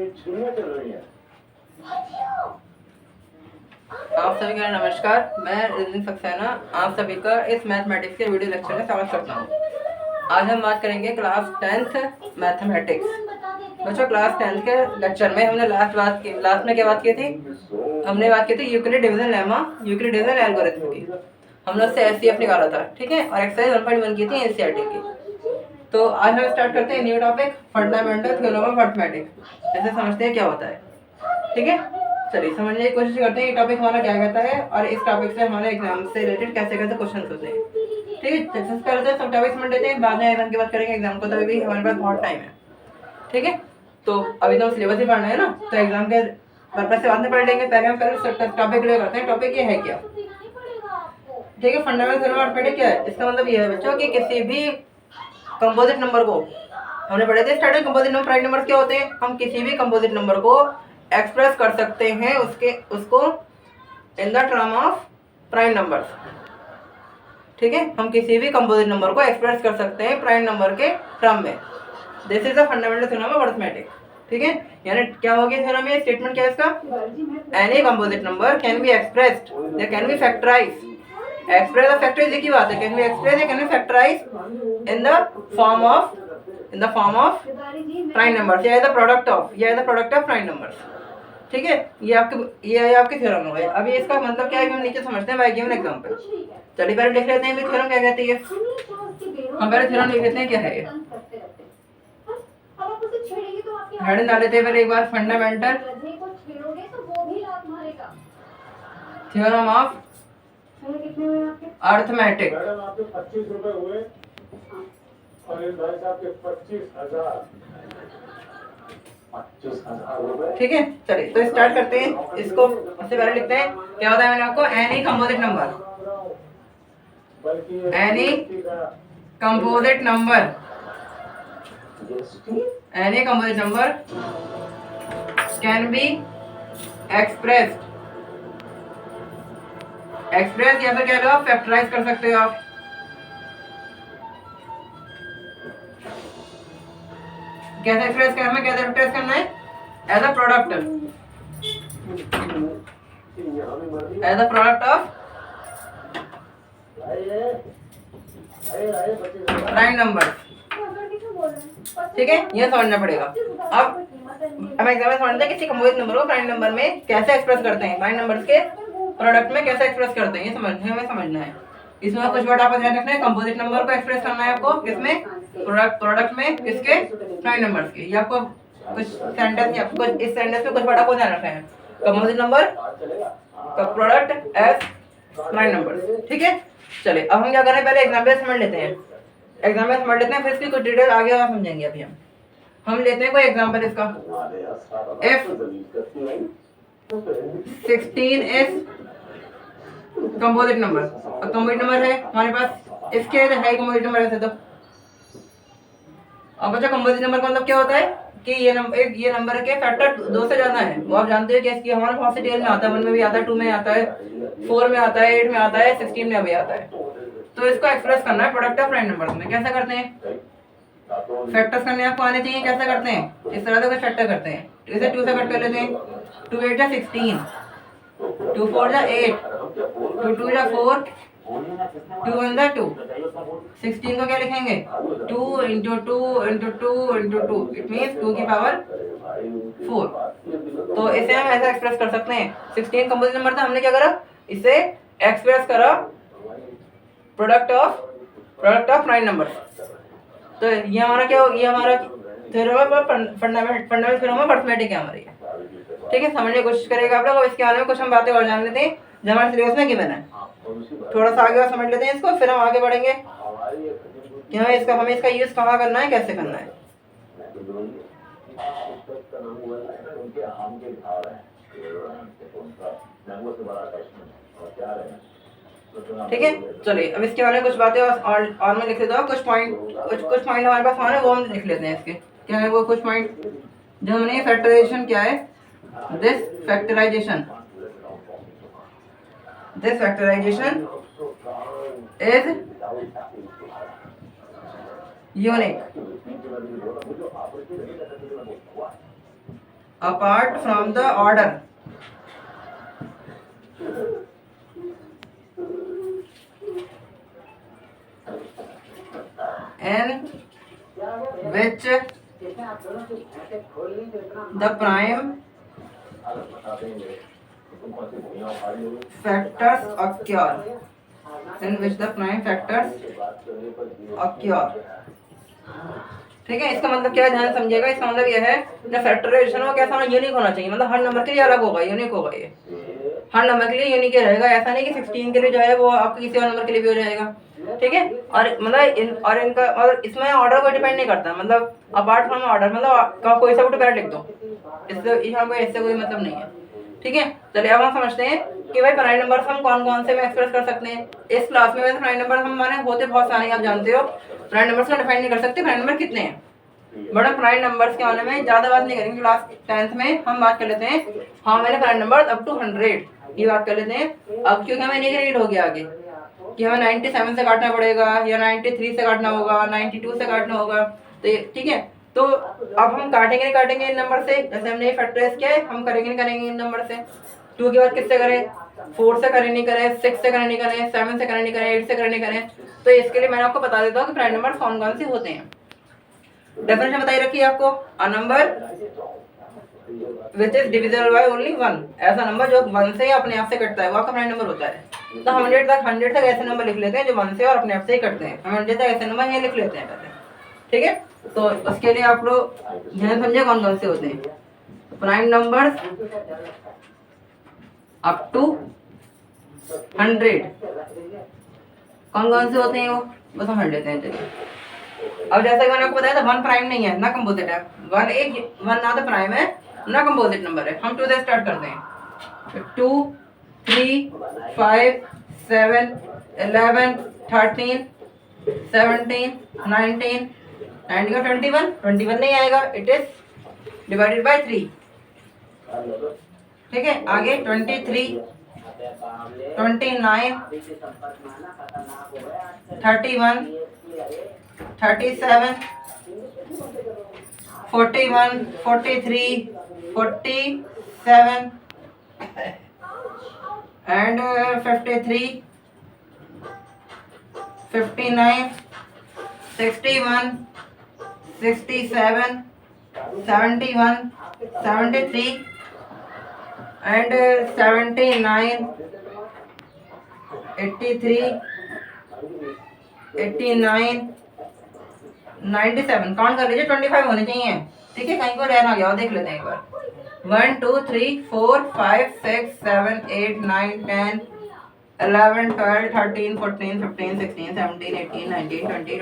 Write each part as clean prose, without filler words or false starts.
आप सभी का नमस्कार। मैं रिजन सक्सेना आप सभी का इस मैथमेटिक्स के वीडियो लेक्चर में स्वागत करता हूँ। आज हम बात करेंगे क्लास 10th मैथमेटिक्स। बच्चों, क्लास 10th के लेक्चर में हमने लास्ट में क्या बात की थी? हमने बात की थी Euclid division lemma, Euclid division algorithm की। हमने उससे एचसीएफ निकाला था, ठीक है, और एक्सरसाइज 1.1 की थी एनसीईआरटी की। तो आज हम स्टार्ट करते हैं new topic, fundamental theorem of arithmetic. ऐसे समझते हैं क्या होता है, ठीक है। चलिए समझने की कोशिश करते हैं ये टॉपिक हमारा क्या कहता है और इस टॉपिक से हमारे एग्जाम से रिलेटेड कैसे कैसे क्वेश्चन होते हैं, ठीक है। सक्सेस करते हैं, सब टॉपिक समझ लेते हैं, बाद में एग्जाम की बात करेंगे। एग्जाम को तो अभी हमारे पास बहुत टाइम है, ठीक है। तो अभी तो सिलेबस ही पढ़ना है ना, तो एग्जाम के पर्पज से बाद में पढ़ लेंगे। पहले हम टॉपिक क्लियर करते हैं। टॉपिक ये है क्या, ठीक है। फंडामेंटल थ्योरम ऑफ अरिथमेटिक क्या है? इसका मतलब ये है बच्चों कि किसी भी कंपोजिट नंबर को, हमने पढ़े थे starting composite number prime number क्या होते हैं। हम किसी भी कंपोजिट नंबर को एक्सप्रेस कर सकते हैं उसको in the term of prime numbers, ठीक है। हम किसी भी कंपोजिट नंबर को एक्सप्रेस कर सकते हैं प्राइम नंबर के टर्म में। This is the fundamental theorem of arithmetic, ठीक है। यानी क्या हो गया थ्योरम में? स्टेटमेंट क्या है इसका? Any composite number can be expressed, they can be factorised. Express और फैक्टराइज एक ही बात है। Can be express, can be factorised in the form of prime numbers या the product of prime numbers, ठीक है। ये आपके थ्योरम हो गए। अभी इसका मतलब क्या है हम नीचे समझते हैं बाय गिवन एग्जांपल। चलिए पहले लिख लेते हैं भी थ्योरम क्या कहती है। हम पहले थ्योरम लिख लेते हैं क्या है ये। हेड डाल लेते हैं पहले एक बार, फंडामेंटल थ्योरम ऑफ अरिथमेटिक। आपके 25 रुपए हुए और इन भाई साहब के 25,000, ठीक है। चलिए तो स्टार्ट करते हैं इसको। सबसे पहले लिखते हैं क्या होता है मैंने आपको, any composite number, any composite number can be express या फिर क्या लो फैक्टराइज कर सकते हो आप। कैसे एक्सप्रेस करना है, कैसे एक्सप्रेस करना है? As a product of prime number, ठीक है। ये समझना पड़ेगा। अब हम एग्जाम्पल समझते हैं किसी कंपोजिट नंबर को प्राइम नंबर में कैसे एक्सप्रेस करते हैं, प्राइम नंबर्स के प्रोडक्ट में कैसे एक्सप्रेस करते हैं, ये समझना है। इसमें कुछ वर्ड आपको ध्यान रखना है। कंपोजिट नंबर को एक्सप्रेस करना है आपको किसमें? प्रोडक्ट में, किसके? प्राइम नंबर्स के। ये आपको कुछ सेंटेंस या कुछ इस सेंटेंस में कुछ वर्ड आपको ध्यान रखना है। कंपोजिट नंबर का प्रोडक्ट एज प्राइम नंबर, ठीक है। चलिए अब हम क्या करें, पहले एग्जांपल समझ लेते हैं। फिर इसकी कुछ डिटेल आगे और समझेंगे। अभी हम लेते हैं कोई एग्जांपल इसका। If 16 is composite number, composite number है हमारे पास, इसके है कंपोजिट नंबर ऐसे। तो अब बच्चा कंपोजिट नंबर का मतलब क्या होता है कि ये नंबर के फैक्टर 2 से ज्यादा है। वो आप जानते हो कि इसकी हमारे पास से टेल में आता है, 1 में भी आता है, 2 में आता है, 4 में आता है, 8 में आता है, 16 में भी आता है। तो इसको एक्सप्रेस करना है प्रोडक्ट ऑफ प्राइम नंबर्स में। कैसे करते हैं? फैक्टर्स करने आपको आने चाहिए। कैसे करते हैं? इस तरह से कुछ फैक्टर करते हैं। इसे 2 से कट कर लेते हैं। 2 8 जा 16, 2 4 जा 8, 2 2 जा 4, 2 1 जा 2। 16 को क्या लिखेंगे? 2 × 2 × 2 × 2, इट मींस 2 की पावर 4। तो इसे हम ऐसा एक्सप्रेस कर सकते हैं। 16 कंपोजिट नंबर था, हमने क्या करा, इसे एक्सप्रेस करा प्रोडक्ट ऑफ प्राइम नंबर। तो ये हमारा क्या हो, ये हमारा theorem of fundamental theorem of arithmetic है हमारी, ठीक है। समझने की कोशिश करेगा आप लोग। अब इसके बारे में कुछ हम बातें और जान लेते हैं जो हमारे सिलेबस में गिवन है। थोड़ा सा आगे और समझ लेते हैं इसको, फिर हम आगे बढ़ेंगे कि हमें इसका यूज कहाँ करना है, कैसे करना है। ठीक है। चलिए अब इसके बारे में कुछ बातें और मैं लिख देता हूँ। कुछ पॉइंट हमारे पास हमारे वो हम लिख लेते हैं। इसके क्या है वो कुछ पॉइंट जो हमने फैक्टराइजेशन क्या है, this factorisation is unique apart from the order in which the prime factors occur, in which the prime factors occur। ठीक है, इसका मतलब क्या है, ध्यान समझिएगा। इसका मतलब यह है जो फैक्टराइजेशन हो कैसा होना, यूनिक होना चाहिए, मतलब हर नंबर के लिए अलग होगा, यूनिक होगा। ये हर नंबर के लिए यूनिक रहेगा, ऐसा नहीं कि 16 के लिए जो है वो आपके किसी और नंबर के लिए भी हो जाएगा। ठीक है, और मतलब इनका और इसमें ऑर्डर को डिपेंड नहीं करता, मतलब अपार्ट फ्रॉम ऑर्डर, मतलब कोई सा भी पहले लिख दो, इससे यहाँ पे इससे कोई मतलब नहीं है। ठीक है, चलिए अब हम समझते हैं कि भाई प्राइम नंबर हम कौन कौन से में एक्सप्रेस कर सकते हैं। इस क्लास में वैसे प्राइम नंबर हम माने होते बहुत सारे, आप जानते हो प्राइम नंबर को डिफाइन नहीं कर सकते प्राइम नंबर कितने हैं, बट हम प्राइम नंबर्स के बारे में ज्यादा बात नहीं करेंगे। क्लास 10th में हम बात कर लेते हैं हाँ मैंने प्राइम नंबर अप टू 100 ये बात कर लेते हैं। अब क्योंकि हमें नहीं रीड हो गया आगे कि हमें 97 से काटना पड़ेगा या 93 से काटना होगा, 92 से काटना होगा, तो ठीक है। तो अब हम काटेंगे नहीं काटेंगे इन नंबर से, जैसे हमने फैक्टराइज किया है हम करेंगे नहीं करेंगे इन नंबर से। 2 के बाद किससे करें, 4 से करें नहीं करें, 6 से करें नहीं करें, 7 से करें नहीं करें, 8 से करें नहीं करें। तो इसके लिए मैंने आपको बता देता हूँ कि प्राइम नंबर कौन कौन से होते हैं। डेफिनेशन बताई रखी है आपको, a number which is divisible by only 1, ऐसा नंबर जो 1 से अपने आप से कटता है वो आपका प्राइम नंबर होता है। तो 100 तक ऐसे नंबर लिख लेते हैं जो 1 से और अपने आप से ही कटते हैं, 100 तक ऐसे नंबर ये लिख लेते हैं पहले। ठीक है, तो उसके लिए आप लोग ध्यान समझिए कौन कौन से होते हैं प्राइम नंबर्स अप टू 100, कौन कौन से होते हैं वो बस हम हट लेते हैं। चलिए अब जैसा कि मैंने आपको बताया था 1 प्राइम नहीं है ना कंपोजिट है, 1 ना तो प्राइम है ना कंपोजिट नंबर है। हम 2 से स्टार्ट करते हैं, 2 3 5 7 11 13 17 19 का 21 नहीं आएगा, इट इज डिवाइडेड बाय 3। ठीक है, आगे 23 29 31 37 41 43 47 and 53 59 61 67 71 73 and 79 83 89 97 काउंट कर लीजिए, 25 होने चाहिए। ठीक है, कहीं को रह ना गया देख लेते हैं एक बार। 1 2 3 4 5 6 7 8 9 10 11 12 13 14 15 16 17 18 19 20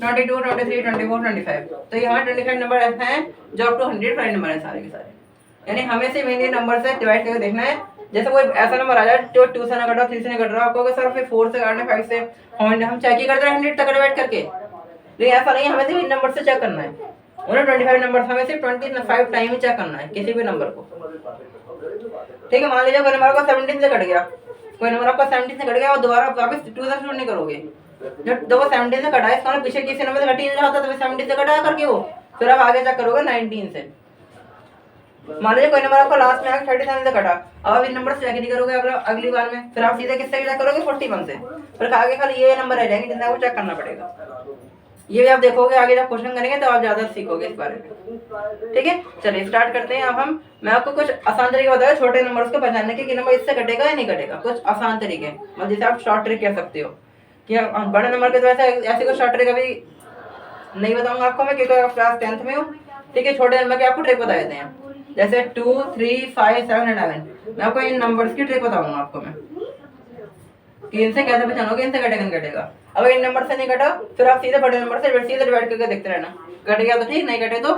21 22 23 24 25। तो ये हमारे 25 नंबर ऐसे हैं जो अप टू 100 प्राइम नंबर है सारे के सारे। यानी हमें से मेन नंबर से डिवाइड करके देखना है। जैसे कोई ऐसा नंबर आ जाए जो 2 से ना कट रहा, 3 से नहीं कट रहा, आपको सर फिर 4 से काटना, 5 से, हम चेक ही करते हैं 100 तक डिवाइड करके, लेकिन ऐसा नहीं है, हमें सिर्फ इन नंबर से चेक करना है। उन्हें 25 नंबर हमें सिर्फ 25 टाइम ही चेक करना है किसी भी नंबर को। ठीक है, मान लीजिए कोई नंबर आपका 17 से कट गया, कोई नंबर आपका 17 से कट गया और दोबारा वापस 2 से शुरू नहीं करोगे। जब वो 17 से कटा है इसका पीछे किसी नंबर से कट ही नहीं रहा था, तो 17 से कटा करके वो फिर आप आगे चेक करोगे 19 से। मान लीजिए कोई नंबर आपको लास्ट में आके 37 से कटा, अब इन नंबर से चेक नहीं करोगे अगली बार में, फिर आप सीधे किससे चेक करोगे 41 से, फिर आगे खाली ये नंबर रह जाएंगे जितना वो चेक करना पड़ेगा। ये भी आप देखोगे आगे जब क्वेश्चन करेंगे तो आप ज्यादा सीखोगे इस बारे में। ठीक है, चलिए स्टार्ट करते हैं। अब मैं आपको कुछ आसान तरीके बताया छोटे नंबर्स को पहचानने के कि नंबर इससे कटेगा या नहीं कटेगा, कुछ आसान तरीके, मतलब जैसे आप शॉर्ट ट्रिक कह सकते हो कि बड़े नंबर के तो ऐसे कुछ शॉर्ट ट्रिक अभी नहीं बताऊंगा आपको मैं, क्योंकि आप क्लास 10th में हो। ठीक है, छोटे नंबर के आपको ट्रिक बता देते हैं, जैसे 2 3 5 7 11। मैं आपको इन नंबर्स की ट्रिक बताऊंगा आपको मैं कि इनसे कैसे पहचानोगे इनसे कटेगा नहीं कटेगा। अगर इन नंबर से नहीं कटा फिर आप सीधे बड़े नंबर से सीधे डिवाइड करके देखते रहना, कट गया तो ठीक, नहीं कटे तो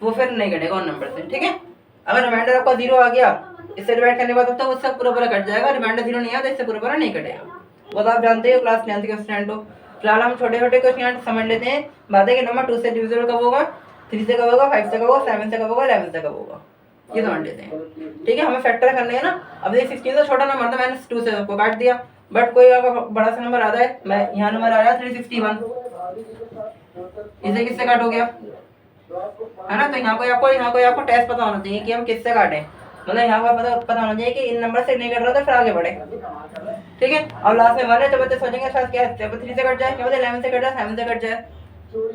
वो फिर नहीं कटेगा उन नंबर से। ठीक है, अगर रिमाइंडर आपका 0 आ गया इससे डिवाइड करने के बाद तो उससे पूरा कट जाएगा, रिमाइंडर 0 नहीं आया तो इससे पूरा नहीं कटेगा। वो तो आप जानते हो क्लास 10th के स्टूडेंट हो। फिलहाल हम छोटे छोटे क्वेश्चन समझ लेते हैं। बातें कि नंबर 2 से डिविजिबल कब होगा, 3 से कब होगा, 5 से कब होगा, 7 से कब होगा, 11 से कब होगा, ये समझ लेते हैं। ठीक है, हमें फैक्टर करने हैं ना। अब ये 16 से छोटा नंबर था, मैंने 2 से सबको काट दिया, बट कोई अगर बड़ा सा नंबर आता है, मैं यहाँ नंबर आ रहा है 361, इसे किससे काटोगे आप, है ना। तो यहाँ को आपको टेस्ट पता होना चाहिए कि हम किससे काटें, मतलब यहाँ को पता होना चाहिए कि इन नंबर से नहीं कट रहा तो फिर आगे बढ़े, ठीक है। और लास्ट में 1 है तो बच्चे सोचेंगे शायद क्या है 3 से कट जाए, क्या पता 11 से कट जाए, 7 से कट जाए,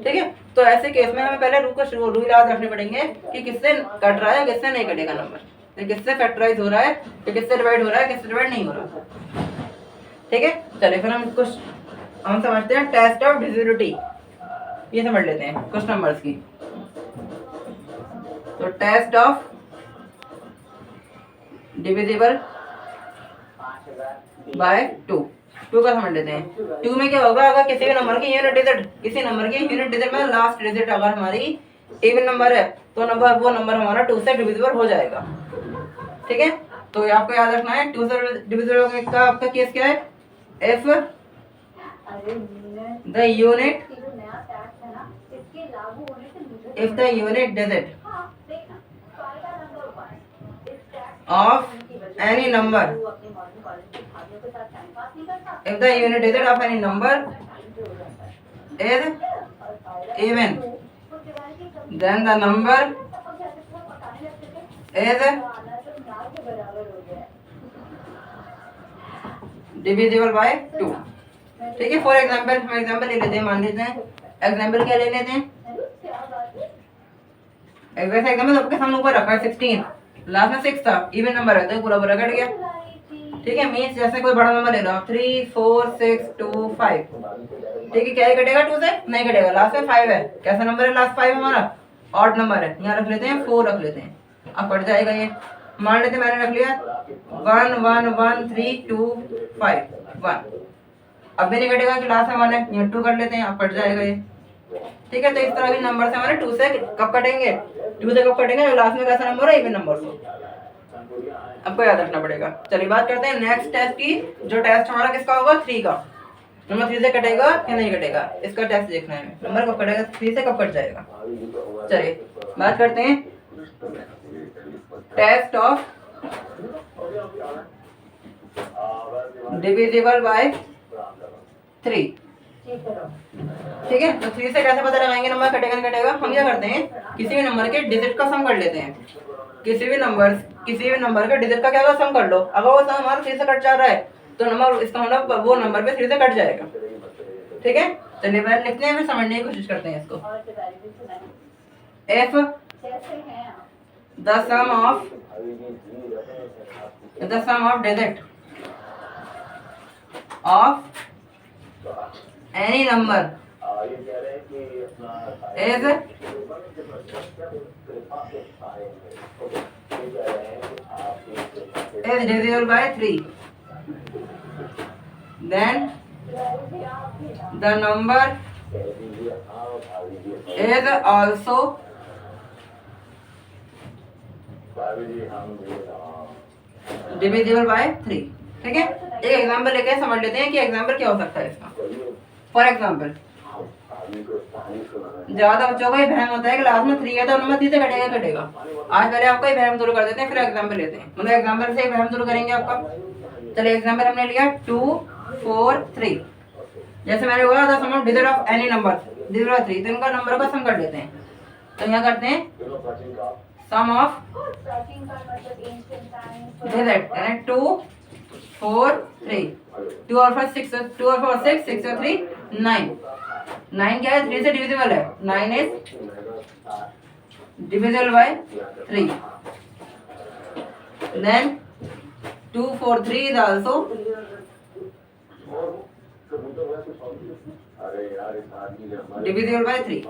ठीक है। तो ऐसे केस में हमें पहले रूल याद रखने पड़ेंगे कि किससे कट रहा है किससे नहीं कटेगा नंबर, तो किससे फैक्टराइज हो रहा है, तो किससे डिवाइड हो रहा है, किससे डिवाइड नहीं हो रहा, ठीक है। चलिए फिर हम समझते हैं टेस्ट ऑफ डिविजिबिलिटी, ये समझ लेते हैं कुछ नंबर्स की। तो टेस्ट ऑफ डिविजिबल बाय 2 का समझ लेते हैं। 2 में क्या होगा, अगर किसी भी नंबर की यूनिट डिजिट में लास्ट डिजिट अगर हमारी इवन नंबर है तो वो नंबर हमारा 2 से डिविजिबल हो जाएगा, ठीक है। तो आपको याद रखना है 2 से डिविजिबल का आपका केस क्या है, if the unit digit of any number, if the unit digit of any number is even, then the number is divisible by 2, ठीक है। फॉर एग्जाम्पल हम एग्जाम्पल ले लेते हैं, मान लेते हैं एग्जाम्पल क्या ले लेते हैं, वैसे एग्जाम्पल आपके सामने ऊपर रखा है 16, लास्ट में 6 था, इवन नंबर है तो पूरा पूरा कट गया, ठीक है। मीन्स जैसे कोई बड़ा नंबर ले लो 3 4 6 2 5, ठीक है। क्या ही कटेगा 2 से नहीं कटेगा, लास्ट में 5 है, कैसा नंबर है लास्ट 5 हमारा, ऑड नंबर है, यहाँ रख लेते हैं 4 रख लेते हैं, अब कट जाएगा ये। मान लेते हैं मैंने रख लिया 1 1 1 3 2 5 1, अब भी नहीं कटेगा कि लास्ट में हमारे यहाँ 2 कर लेते हैं, अब कट जाएगा ये, ठीक है। तो इस तरह के नंबर से हमारे 2 से कब कटेंगे, 2 से कब कटेंगे, लास्ट में कैसा नंबर है, इवन नंबर से, आपको याद रखना पड़ेगा। चलिए बात करते हैं नेक्स्ट टेस्ट की, जो टेस्ट हमारा किसका होगा, 3 का। नंबर 3 से कटेगा या नहीं कटेगा, इसका टेस्ट देखना है, नंबर कब कटेगा, 3 से कब कट जाएगा। चलिए बात करते हैं टेस्ट ऑफ डिविजिबल बाय 3, ठीक है। तो 3 से कैसे पता लगाएंगे नंबर कटेगा नहीं कटेगा, हम क्या करते हैं किसी भी नंबर के डिजिट का सम कर लेते हैं, किसी भी नंबर के डिजिट का क्या होगा, सम कर लो। अगर वो सम हमारा 3 से कट जा रहा है तो नंबर इसका मतलब वो नंबर पे 3 से कट जाएगा, ठीक है। चलिए पहले लिखते हैं फिर समझने की कोशिश करते हैं इसको। If the sum of digit of any number is divisible by 3, then the number is also divisible by 3, ठीक है। एक एग्जांपल लेके समझ लेते हैं कि एग्जांपल क्या हो सकता है इसका। फॉर एग्जाम्पल ज्यादा बच्चों का ही भ्रम होता है कि लास्ट में 3 है तो नंबर 3 से कटेगा। आज पहले आपका ही भ्रम दूर कर देते हैं, फिर एग्जाम्पल लेते हैं, मतलब एग्जाम्पल से ही भ्रम दूर करेंगे आपका। चलिए एग्जाम्पल हमने लिया 2 4 3, जैसे मैंने बोला था sum of digit of any number 3, तो इनका नंबर का सम कर लेते हैं। तो यहाँ करते हैं सम ऑफ डिजिट, यानी 2 4 3, 2 और 4 6, 2 और 4 6, 6 और 3 9, 9 क्या है 3 से डिविजिबल है, 9 is divisible by 3, then 2 4 3 is also divisible by 3।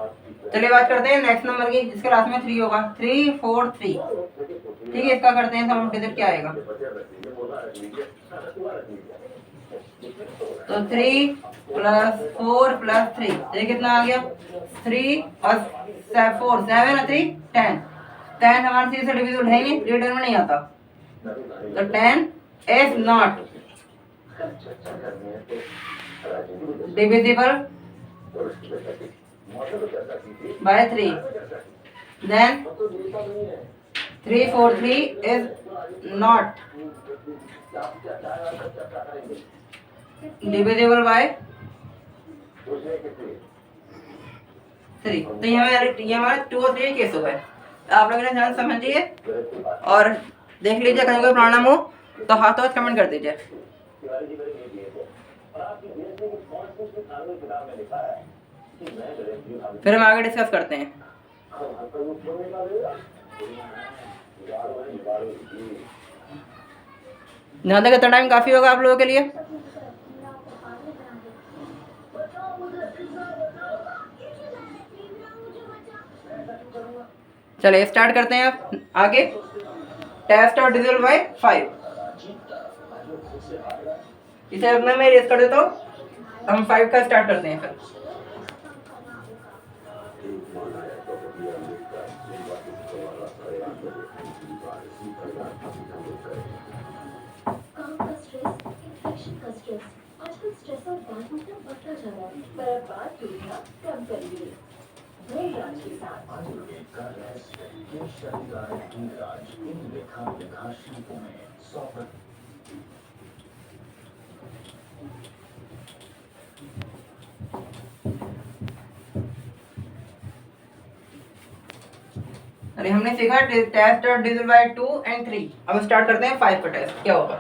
चलिए बात करते हैं नेक्स्ट नंबर की जिसके लास्ट में 3 होगा, 3 4 3, ठीक है। इसका करते हैं सम ऑफ डिजिट क्या आएगा, तो 3 + 4 + 3, ये कितना आ गया 3 और 4 7 और 3 10, 10 हमारे 3 से डिविजिबल है ही नहीं, रिटर्न में नहीं आता, तो 10 is not divisible by 3, then 3 4 3 is not divisible by 3। तो ये हमारे 2 और 3 केस हो गए। आप लोगों ने ध्यान समझिए और देख लीजिए, कहीं कोई प्रॉब्लम हो तो हाथों हाथ कमेंट कर दीजिए। फिर हम आगे डिस्कस करते हैं। यहाँ तक इतना टाइम काफ़ी होगा आप लोगों के लिए। चलिए स्टार्ट करते हैं आप आगे। टेस्ट और डिविजल बाय 5, इसे अपना मैं रेस कर देता हूँ। हम 5 का स्टार्ट करते हैं फिर। आजकल स्ट्रेस और बात मतलब बढ़ता जा रहा है, पर बात टूटना कम करिए। नए इलाज के साथ आयुर्वेद का रहस्य, ये शरीरार्थ इलाज इन लेखा शिल्पों में 100%। अरे हमने सीखा टेस्ट और डिविजल बाय 2 और 3। अब स्टार्ट करते हैं 5 का टेस्ट। क्या होगा?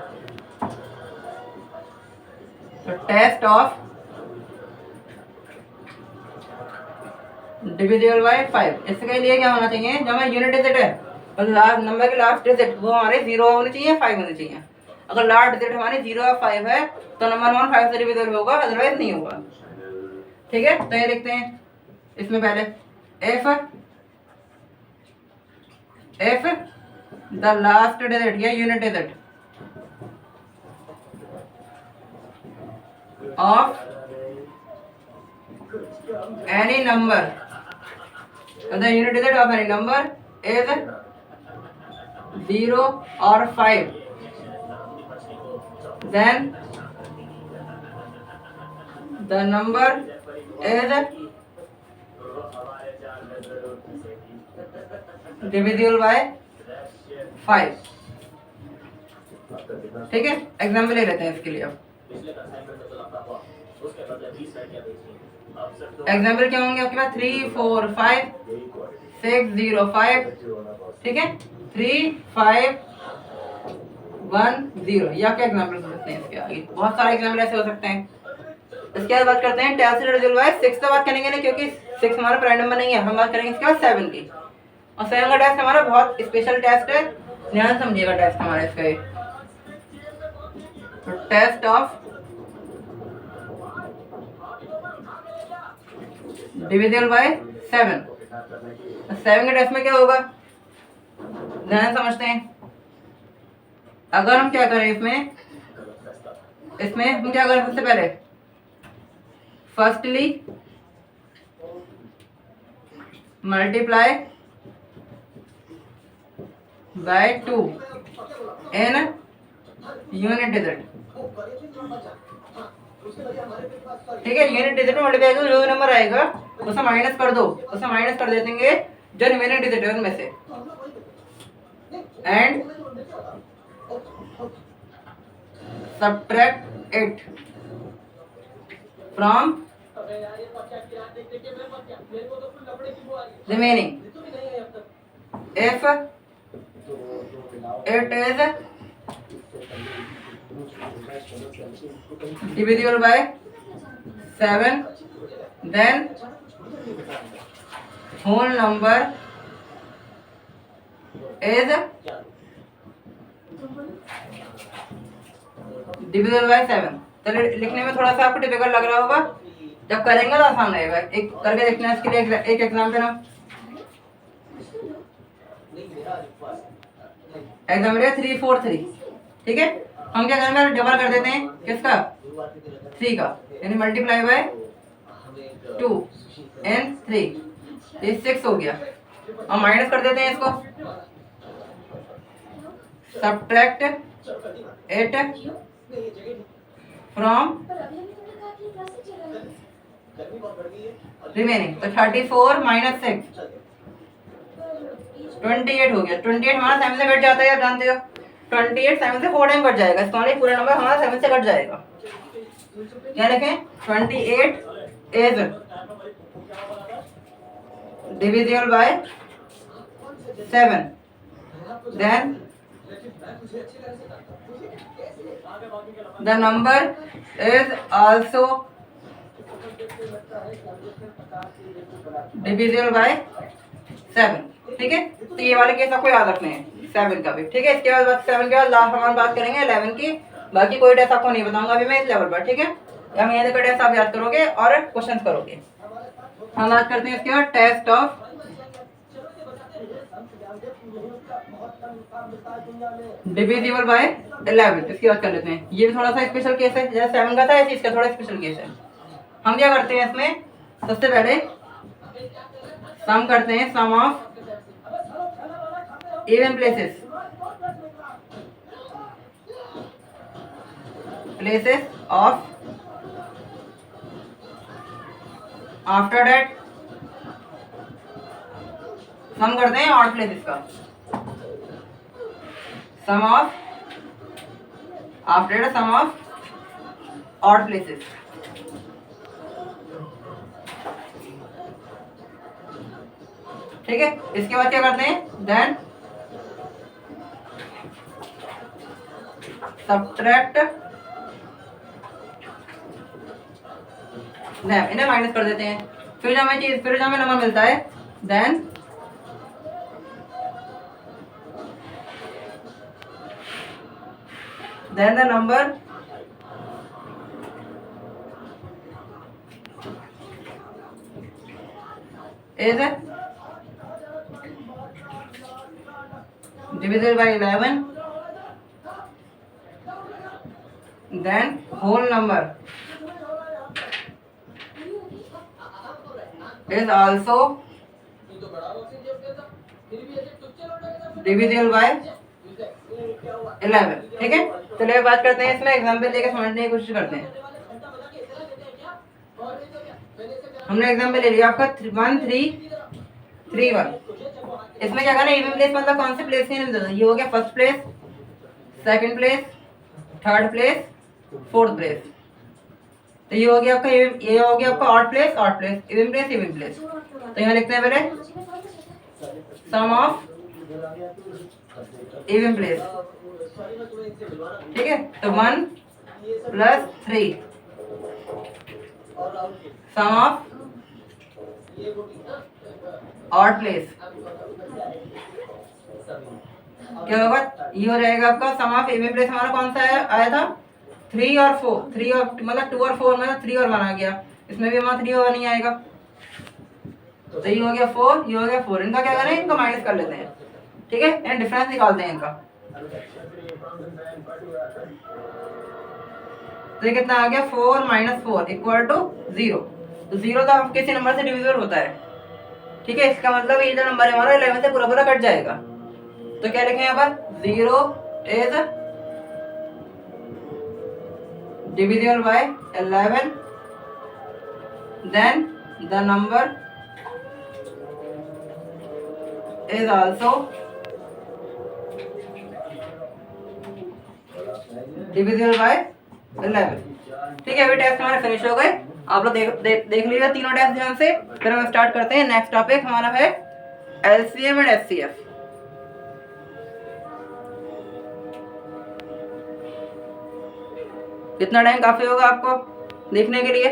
तो टेस्ट ऑफ डिविजिबल बाय 5, इसके लिए क्या होना चाहिए? जो हमारा यूनिट डिजिट है और लास्ट नंबर के लास्ट डिजिट वो हमारे 0 होने चाहिए, 5 होने चाहिए। अगर लास्ट डिजिट हमारी 0 या 5 है तो नंबर 1 5 से डिविजिबल होगा, अदरवाइज नहीं होगा। ठीक है, तो ये देखते हैं। इसमें पहले if the last digit या unit digit of any number, the unit digit of any number is 0 or 5, then the number is divisible by 5। ठीक है, एग्जाम्पल ले लेते हैं इसके लिए। अब एग्जाम्पल क्या होंगे आपके पास? 3 4 5 6 0 5। ठीक है, 3 5 1 0, या क्या एग्जाम्पल हो सकते हैं इसके आगे? बहुत सारे एग्जाम्पल ऐसे हो सकते हैं। इसके बाद बात करते हैं टेस्ट डिविजिबल बाय 6 का। बात करेंगे ना, क्योंकि 6 हमारा प्राइम नंबर नहीं है। हम बात करेंगे इसके बाद 7 की। और 7 का टेस्ट हमारा बहुत स्पेशल टेस्ट है, ध्यान समझिएगा टेस्ट हमारा इसका। तो टेस्ट ऑफ डिविजिबल बाय 7। 7 के टेस्ट में क्या होगा? ध्यान समझते हैं। अगर हम क्या करें इसमें हम क्या करें? सबसे पहले firstly multiply by 2 in unit digit. ठीक है, यूनिट डिजिट में मल्टीप्लाई करो, जो नंबर आएगा उसे माइनस कर दो, उसे माइनस कर देंगे जो रिमेनिंग डिजिट है उनमें से, and subtract it from remaining if it is divisible by 7, then whole number is divisible by 7। तो लिखने में थोड़ा सा आपको डिफिकल्ट लग रहा होगा, जब करेंगे तो आसान रहेगा। एक करके देखना है। इसके लिए एक एग्जाम्पल हम एग्जाम्पल है 3 4 3। ठीक है, हम क्या करेंगे? डबल कर देते हैं किसका? 3 का, यानी मल्टीप्लाई बाय 2 एंड 3, ये 6 हो गया। और माइनस कर देते हैं इसको, सब्ट्रैक्ट इट फ्रॉम रिमेनिंग। तो 34 माइनस 6 28 हो गया। 28 हमारा 7 से कट जाता है, आप जानते हो। 28 7 से 4 टाइम कट जाएगा, इसका मतलब पूरा नंबर हमारा 7 से कट जाएगा। क्या लिखें? 28 is divisible by 7, then the number is also divisible by 7। ठीक है, तो ये वाले केस आपको याद रखने हैं 7 का भी। ठीक है, इसके बाद 7 के बाद लास्ट हम बात करेंगे 11 की। बाकी कोई टेस्ट आपको नहीं बताऊंगा अभी मैं इस लेवल पर। ठीक है, हम यहाँ का टेस्ट आप याद करोगे और क्वेश्चन करोगे। हम बात करते हैं इसके बाद टेस्ट ऑफ डिविजिबल बाय 11। इसकी बात कर लेते हैं। ये भी थोड़ा सा स्पेशल केस है, जैसे 7 का था ऐसे इसका थोड़ा स्पेशल केस है। हम क्या करते हैं इसमें, सबसे पहले सम करते हैं sum of even places of, after that sum करते हैं ऑड प्लेसेस का। Sum of after sum of odd places. ठीक है, इसके बाद क्या करते हैं, देन सब्ट्रैक्ट, इन्हें माइनस कर देते हैं। फिर जो हमें नंबर मिलता है, then the number is divisible by 11, then whole number is also divisible by 11। ठीक है, चलिए बात करते हैं इसमें एग्जाम्पल लेके समझने की कोशिश करते हैं। हमने एग्जाम्पल ले लिया आपका 1 3 3 1। इसमें क्या करना है, इवन प्लेस मतलब कौन से प्लेस के नहीं, ये हो गया first place, second place, third place, fourth place. तो ये हो गया आपका ऑड प्लेस, इवन प्लेस। तो यहाँ लिखते हैं पहले सम ऑफ इवन प्लेस। ठीक है, तो 1 + 3 सम ऑफ ऑड प्लेस। क्या होगा, ये हो जाएगा आपका सम ऑफ इवन प्लेस। हमारा कौन सा आया था, 3 और 4, 3 और मतलब 2 और 4 मतलब 3 और 1 आ गया। इसमें भी हमारा 3 और 1 नहीं आएगा। तो ये हो गया 4, ये हो गया 4। इनका क्या करें, इनका माइनस कर लेते हैं। ठीक है, एंड डिफरेंस निकालते हैं इनका। तो ये कितना आ गया, 4 - 4 = 0। तो 0 तो आप किसी नंबर से डिविजिबल होता है। ठीक है, इसका मतलब ये जो नंबर है हमारा 11 से पूरा कट जाएगा। तो क्या लिखें यहाँ पर, 0 is divisible by 11, then the number is also divisible by 11। ठीक है, अभी टेस्ट हमारे फिनिश हो गए। आप लोग देख लीजिए तीनों टेस्ट ध्यान से। फिर हम स्टार्ट करते हैं। नेक्स्ट टॉपिक हमारा है LCM एंड HCF। कितना टाइम काफी होगा आपको देखने के लिए?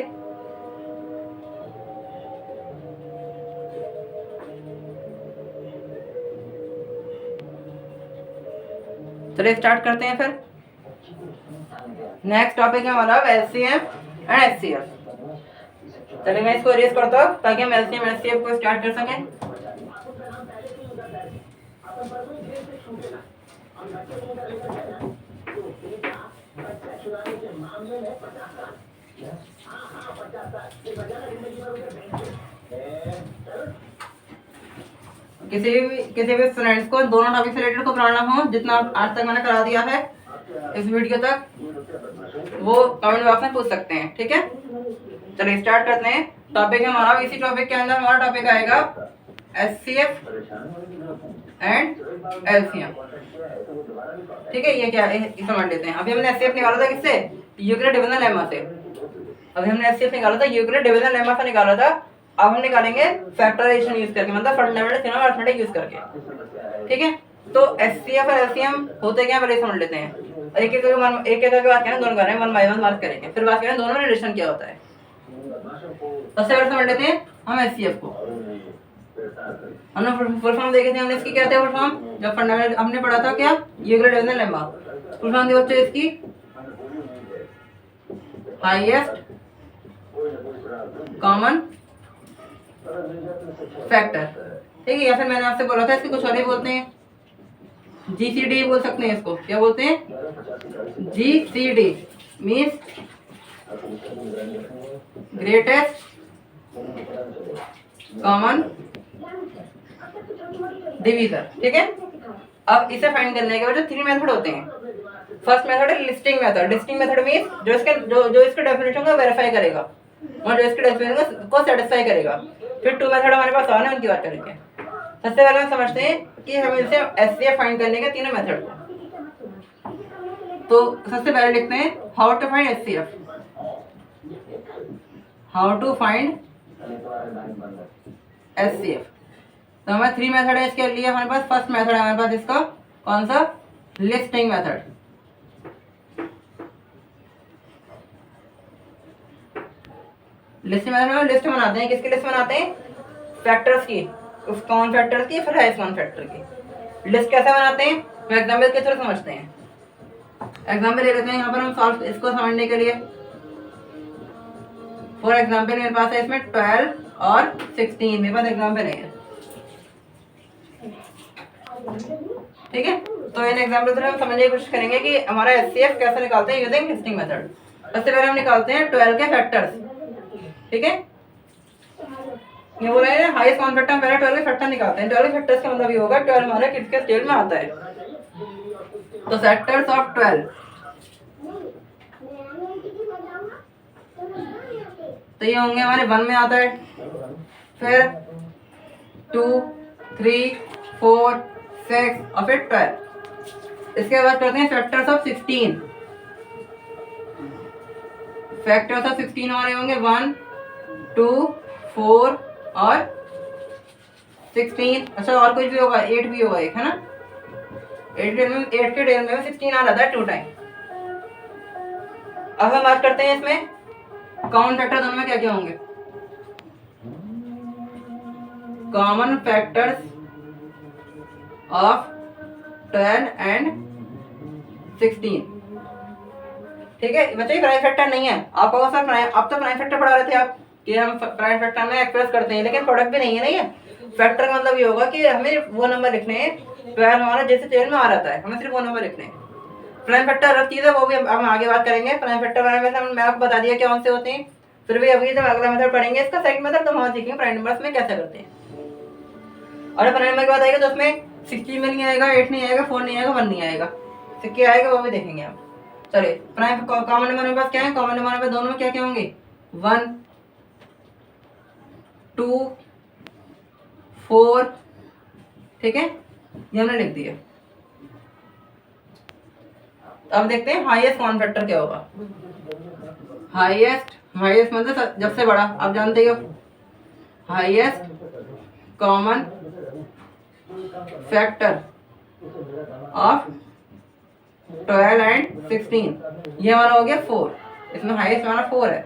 चलिए स्टार्ट करते हैं फिर। नेक्स्ट टॉपिक है हमारा LCM एंड HCF। चलिए मैं इसको इरेज करता हूँ ताकि हम LCM एंड HCF को स्टार्ट कर सकें। किसी भी स्टूडेंट्स को दोनों टॉपिक से रिलेटेड को प्रॉब्लम हो, जितना आज तक मैंने करा दिया है इस वीडियो तक, वो कमेंट बॉक्स में पूछ सकते हैं। ठीक है, चलिए स्टार्ट करते हैं। टॉपिक है हमारा, इसी टॉपिक के अंदर हमारा टॉपिक आएगा HCF एंड LCM। ठीक है, ये क्या है समझ लेते हैं। अभी हमने HCF निकाला था किससे, यूक्लिड डिविजन लेमा से। अभी हमने HCF निकाला था यूक्लिड डिविजन लेमा से निकाला था। अब हम निकालेंगे फैक्टराइजेशन यूज करके, मतलब fundamental theorem of arithmetic use करके। ठीक है, तो एचसीएफ और एलसीएम होते क्या पहले समझ लेते हैं। एक एक करके बात करें, दोनों करें, 1 बाय 1 बात करेंगे, फिर बात करें दोनों में रिलेशन क्या होता है। सबसे पहले समझ लेते हैं हम एचसीएफ को। हमने फुल फॉर्म देखे थे, हमने इसकी क्या थे फुल फॉर्म, जब फंडामेंटल हमने पढ़ा था क्या, यूक्लिडियन लेम्मा। फुल फॉर्म थी बच्चों इसकी हाईएस्ट कॉमन फैक्टर। ठीक है, या फिर मैंने आपसे बोला था इसको कुछ और ही बोलते हैं, जीसीडी बोल सकते हैं इसको। क्या बोलते हैं, GCD means greatest common divisor. ठीक है, अब इसे फाइंड करने के बाद 3 मेथड होते हैं। फर्स्ट मेथड है listing method. Listing method means जो इसके डेफिनेशन को वेरीफाई करेगा और जो इसके डेफिनेशन को सेटिस्फाई करेगा। फिर 2 मेथड हमारे पास और है, उनकी बात करेंगे। सबसे पहले हम समझते हैं कि हम इनसे एचसीएफ फाइंड करने के तीनों मेथड को। तो सबसे पहले लिखते हैं how to find HCF. How to find HCF. तो हमारे 3 मेथड है इसके लिए हमारे पास। फर्स्ट मेथड है हमारे पास इसका कौन सा, लिस्टिंग मेथड। लिस्टिंग मेथड में लिस्ट बनाते हैं, किसकी लिस्ट बनाते हैं, फैक्टर्स की, उस कॉमन फैक्टर की, फिर हाईएस्ट कॉमन फैक्टर की। लिस्ट कैसे बनाते हैं, मैं एग्जांपल के थ्रू समझते हैं। एग्जांपल ले लेते हैं यहाँ पर हम सॉल्व इसको समझने के लिए। फॉर एग्जांपल मेरे पास है इसमें 12 और 16, मेरे पास एग्जांपल है। ठीक है, तो इन एग्जांपल से हम समझने की कोशिश करेंगे कि हमारा एचसीएफ कैसे निकालते हैं यूजिंग लिस्टिंग मेथड। सबसे पहले हम निकालते हैं 12 के फैक्टर्स। ठीक है, ये बोल रहे हैं हाईएस्ट कॉमन फैक्टर, पहले 12 के फैक्टर निकालते हैं। 12 के फैक्टर्स का मतलब ये होगा 12 हमारे किसके स्केल में आता है। तो फैक्टर्स ऑफ 12 तो ये होंगे हमारे 1 में आता है, फिर 2, 3, 4, 6 और फिर 12। इसके बाद करते हैं फैक्टर्स ऑफ 16। फैक्टर्स ऑफ 16 हमारे होंगे 1, 2, 4 और 16। अच्छा, और कुछ भी होगा, 8 भी होगा एक, है ना। 8 के डेल में 16 आ रहा था 2 टाइम। अब हम बात करते हैं इसमें कॉमन फैक्टर दोनों में क्या क्या होंगे। Common factors of 12 and 16। ठीक है बच्चे, प्राइम फैक्टर नहीं है। आपको सर आप तो प्राइम फैक्टर पढ़ा रहे थे आप कि हम प्राइम फैक्टर में एक्सप्रेस करते हैं, लेकिन प्रोडक्ट भी नहीं है। नहीं है, फैक्टर का मतलब ये होगा कि हमें वो नंबर लिखने हैं 12 हमारा जैसे टेल में आ रहा है, हमें सिर्फ वो नंबर लिखने हैं। प्राइम फैक्टर अलग चीज़ है, वो भी हम आगे बात करेंगे। प्राइम फैक्टर बारे में मैं आपको बता दिया कौन से होते हैं। फिर भी अभी जब अगला मेथड पढ़ेंगे इसका सेकंड मेथड, तो वहाँ सीखेंगे प्राइम नंबर्स में कैसे करते हैं। और प्राइम नंबर की बात आएगी तो उसमें 16 में नहीं आएगा, 8 नहीं आएगा, 4 नहीं आएगा, 1 नहीं आएगा, सिक्के आएगा, वो भी देखेंगे हम। चलिए, प्राइम कॉमन नंबर में पास क्या है, कॉमन नंबर में दोनों में क्या क्या होंगे, 1, 2, 4। ठीक है, ये हमने लिख दिया। अब देखते हैं हाईएस्ट कॉमन फैक्टर क्या होगा। हाईएस्ट मतलब जब से बड़ा, आप जानते ही हो। Highest common factor of 12 and 16, ये हमारा हो गया 4। इसमें हाईएस्ट हमारा 4 है,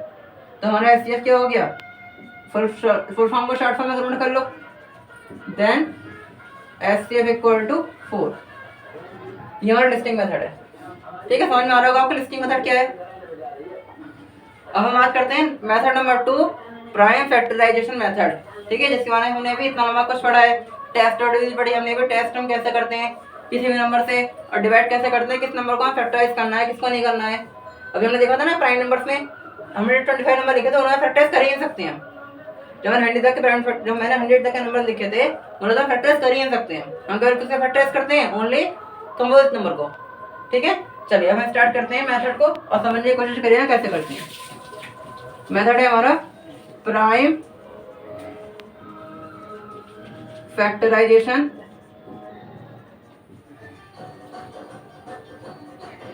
तो हमारा एचसीएफ क्या हो गया, फुल फॉर्म को शॉर्ट फॉर्म में कन्वर्ट कर लो, देन एचसीएफ इक्वल टू 4। ये हमारा लिस्टिंग मेथड है। ठीक है, समझ में आ रहा होगा आपको लिस्टिंग मेथड क्या है। अब हम बात करते हैं method number 2, prime factorisation method. ठीक है, जिसके बारे में हमने भी इतना लंबा कुछ पढ़ा है। टेस्ट और डिवीजन पढ़ी हमने भी। टेस्ट हम कैसे करते हैं किसी भी नंबर से, और डिवाइड कैसे करते हैं, किस नंबर को हम फैक्टराइज करना है, किसको नहीं करना है। अभी हमने देखा था ना प्राइम नंबर्स में 125 नंबर लिखे थे, उन्होंने फैक्टराइज कर ही नहीं सकते हैं। जब मैंने 100 तक के नंबर लिखे थे, उन्होंने फैक्टराइज कर ही नहीं सकते हैं। हम अगर किससे फैक्टराइज करते हैं, ओनली कंपोजिट नंबर को। ठीक है, चलिए हम स्टार्ट करते हैं मेथड को और समझने की कोशिश करिएगा कैसे करते हैं। मेथड है हमारा प्राइम फैक्टराइजेशन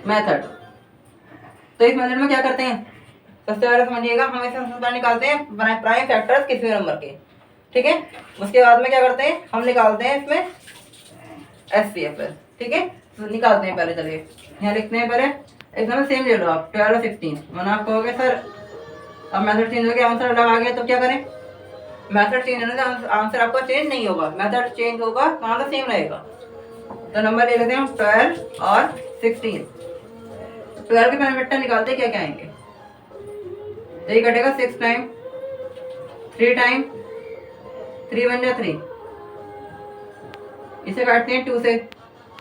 मेथड। तो इस मेथड में क्या करते हैं, सबसे पहले समझिएगा, हम इसे सबसे पहले निकालते हैं प्राइम फैक्टर्स किसी भी नंबर के, ठीक है। उसके बाद में क्या करते हैं, हम निकालते हैं इसमें HCF, ठीक है। तो निकालते हैं पहले, चलिए यहाँ लिखते हैं पहले। एकदम सेम ले लो आप, 12 और 16। वरना आप कहोगे सर अब मेथड चेंज हो गया, आंसर अलग आ गया, तो क्या करें। मेथड चेंज होने से आंसर आपका चेंज नहीं होगा, मेथड चेंज होगा तो आंसर सेम रहेगा। तो नंबर ले लेते हैं हम 12 और 16। 12 के पहले वेक्टर निकालते हैं, क्या क्या आएंगे। तो ये कटेगा 6 टाइम, 3 टाइम, 3 बन जाए 3। इसे काटते हैं 2 से,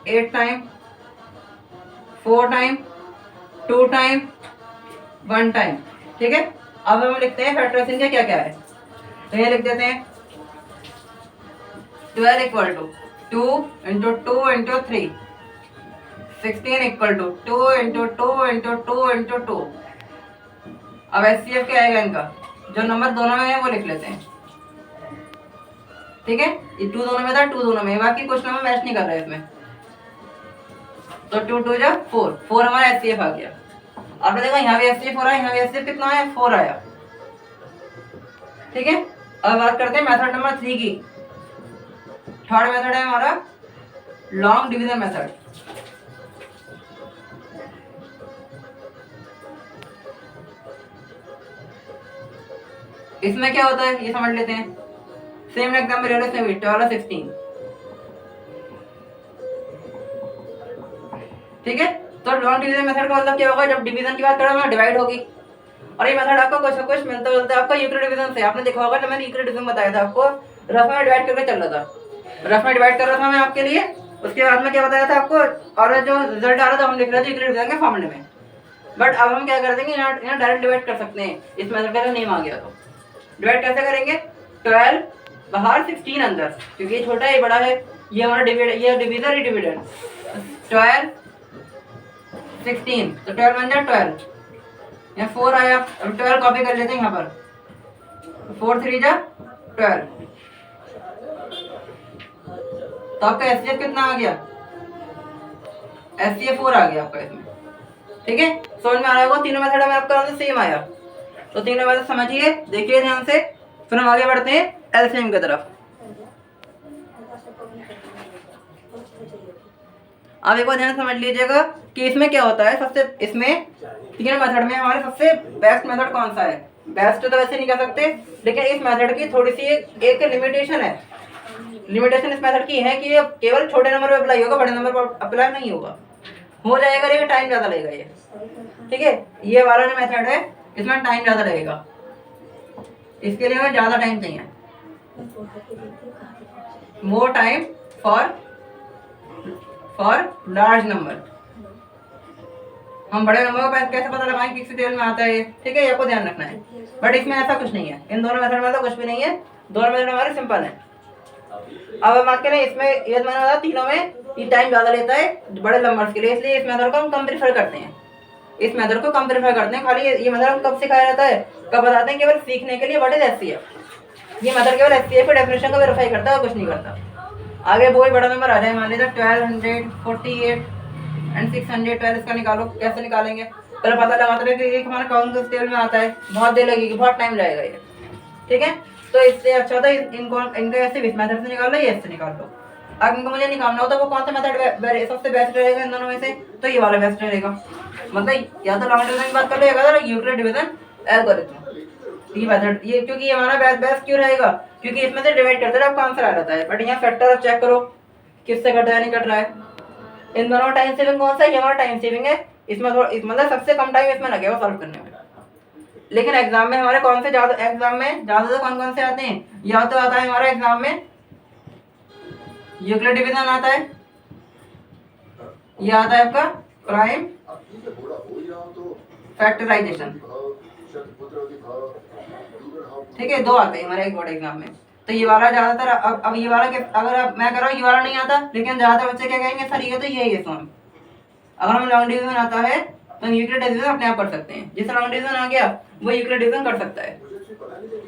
8 टाइम, 4 टाइम, 2 टाइम, 1 टाइम, ठीक है। अब हम लिखते हैं फैक्टराइजेशन का क्या क्या है। तो ये लिख देते हैं 12 equal to 2 into 2 into 3, 16 equal to 2 into 2 into 2 into 2। अब HCF क्या आएगा इनका, जो नंबर दोनों में है वो लिख लेते हैं, ठीक है। ये 2 दोनों में था, 2 दोनों में, बाकी कुछ नंबर मैच नहीं कर रहे इसमें। तो 2 2 जा 4, 4 हमारा HCF आ गया। आपने देखा यहाँ भी HCF हो रहा है, यहाँ भी HCF कितना आया, 4 आया, ठीक है। अब बात करते हैं मेथड नंबर 3 की। थर्ड मेथड है हमारा लॉन्ग डिवीजन मेथड। इसमें क्या होता है ये समझ लेते हैं। सेम एग्जाम्पल ले लो, इसमें भी 12 और 16, ठीक है। तो लॉन्ग डिवीजन मेथड का मतलब क्या होगा, जब डिवीजन की बात करें डिवाइड होगी। और ये मेथड आपका कुछ ना कुछ मिलता जुलता है आपका यूक्लिड डिवीजन से। आपने देखा होगा, जब मैंने यूक्लिड डिवीजन बताया था आपको, रफ में डिवाइड करके चल रहा था, रफ में डिवाइड कर रहा था मैं आपके लिए। उसके बाद में क्या बताया था आपको, और जो रिजल्ट आ रहा था हम लिख रहे थे यूक्लिड डिवीजन के फॉर्मूले में। बट अब हम क्या कर देंगे, यहाँ डायरेक्ट डिवाइड कर सकते हैं। इस मेथड का नेम आ गया, तो डिवाइड कैसे करेंगे, 12 बाहर 16 अंदर, क्योंकि ये छोटा है ये बड़ा है, ये हमारा ये डिवीजन ही डिविडेंड। 12 16, तो 12 बन जाए 12, यहाँ 4 आया। अब 12 कॉपी कर लेते हैं यहाँ पर, 4 3 जा 12। तो आपका HCF कितना आ गया, HCF 4 आ गया आपका इसमें, ठीक है। समझ में आ रहा होगा, तीनों मेथड में आपका आंसर सेम आया। तो तीनों मेथड समझिए, देखिए ध्यान से, फिर हम आगे बढ़ते हैं एलसीएम की तरफ। आप एक बार ध्यान समझ लीजिएगा कि इसमें क्या होता है। सबसे इसमें तीन मेथड में हमारे सबसे बेस्ट मेथड कौन सा है। बेस्ट तो वैसे नहीं कह सकते, लेकिन इस मेथड की थोड़ी सी एक लिमिटेशन है। लिमिटेशन इस मेथड की है कि ये केवल छोटे नंबर पर अप्लाई होगा, बड़े नंबर पर अप्लाई नहीं होगा। हो जाएगा लेकिन टाइम ज़्यादा लगेगा ये, ठीक है। ये वाला जो मेथड है इसमें टाइम ज़्यादा लगेगा, इसके लिए हमें ज़्यादा टाइम चाहिए, more time for large number. हम बड़े नंबर का कैसे पता लगाएं किस टेबल में आता है, ठीक है, ये आपको ध्यान रखना है। बट इसमें ऐसा कुछ नहीं है, इन दोनों मेथड में ऐसा कुछ भी नहीं है, दोनों मेथड हमारे सिंपल है। अब हम बात करें इसमें, ये मैंने बताया तीनों में ये टाइम ज़्यादा लेता है बड़े नंबर्स के लिए, इसलिए इस मेथड को हम कम प्रीफर करते हैं। इस मेथड को कम प्रीफर करते हैं। खाली ये मेथड कब सिखाया जाता है, कब बताते हैं, केवल सीखने के लिए। व्हाट इज HCF, ये मेथड केवल HCF की डेफिनेशन को वेरीफाई करता है और कुछ नहीं करता। आगे वो ही बड़ा नंबर आ जाए, मान लीजिए 1248 एंड 612, इसका निकालो। कैसे निकालेंगे, पहले पता लगाते रहे कि हमारा कौन सा टेबल में आता है, बहुत देर लगेगी, बहुत टाइम लगेगा ये, ठीक है। तो इससे अच्छा था इनको ऐसे इस मेथड से निकाल लो, ये इससे निकाल लो। अगर इनको मुझे निकालना होता वो कौन सा मेथड सबसे बेस्ट रहेगा इन दोनों में से, तो ये वाला बेस्ट रहेगा। मतलब या तो लॉन्ग डिवीजन की बात कर लो या तो यूक्लिड डिवीजन एल्गोरिथम, ये मेथड, ये क्योंकि ये हमारा बेस्ट क्यों रहेगा, क्योंकि इसमें से डिवाइड करते रहे आपका आंसर आ जाता है। बट यहाँ फैक्टर आप चेक करो किससे कट रहा है, नहीं कट रहा है। इन दोनों टाइम सेविंग कौन सा है, ये हमारा टाइम सेविंग है। इसमें मतलब सबसे कम टाइम इसमें लगेगा सॉल्व करने में। लेकिन एग्जाम में हमारे कौन से ज़्यादा, एग्जाम में ज़्यादा कौन कौन से आते हैं, या तो आता है हमारा एग्जाम में यूक्लिड डिवीजन आता है, यह आता है आपका प्राइम फैक्टराइजेशन, ठीक है। दो आते हैं हमारे एक बोर्ड एग्जाम में। तो ये वाला ज्यादातर, अब ये वाला अगर अब मैं कर रहा हूँ ये वाला नहीं आता, लेकिन ज्यादातर बच्चे क्या कहेंगे, सर ये तो यही है सॉन्ग। अगर हम लॉन्ग डिवीजन आता है तो यूक्लिड डिवीजन अपने आप कर सकते हैं। जिस लॉन्ग डिवीजन आ गया वो यूक्लिड डिवीजन कर सकता है,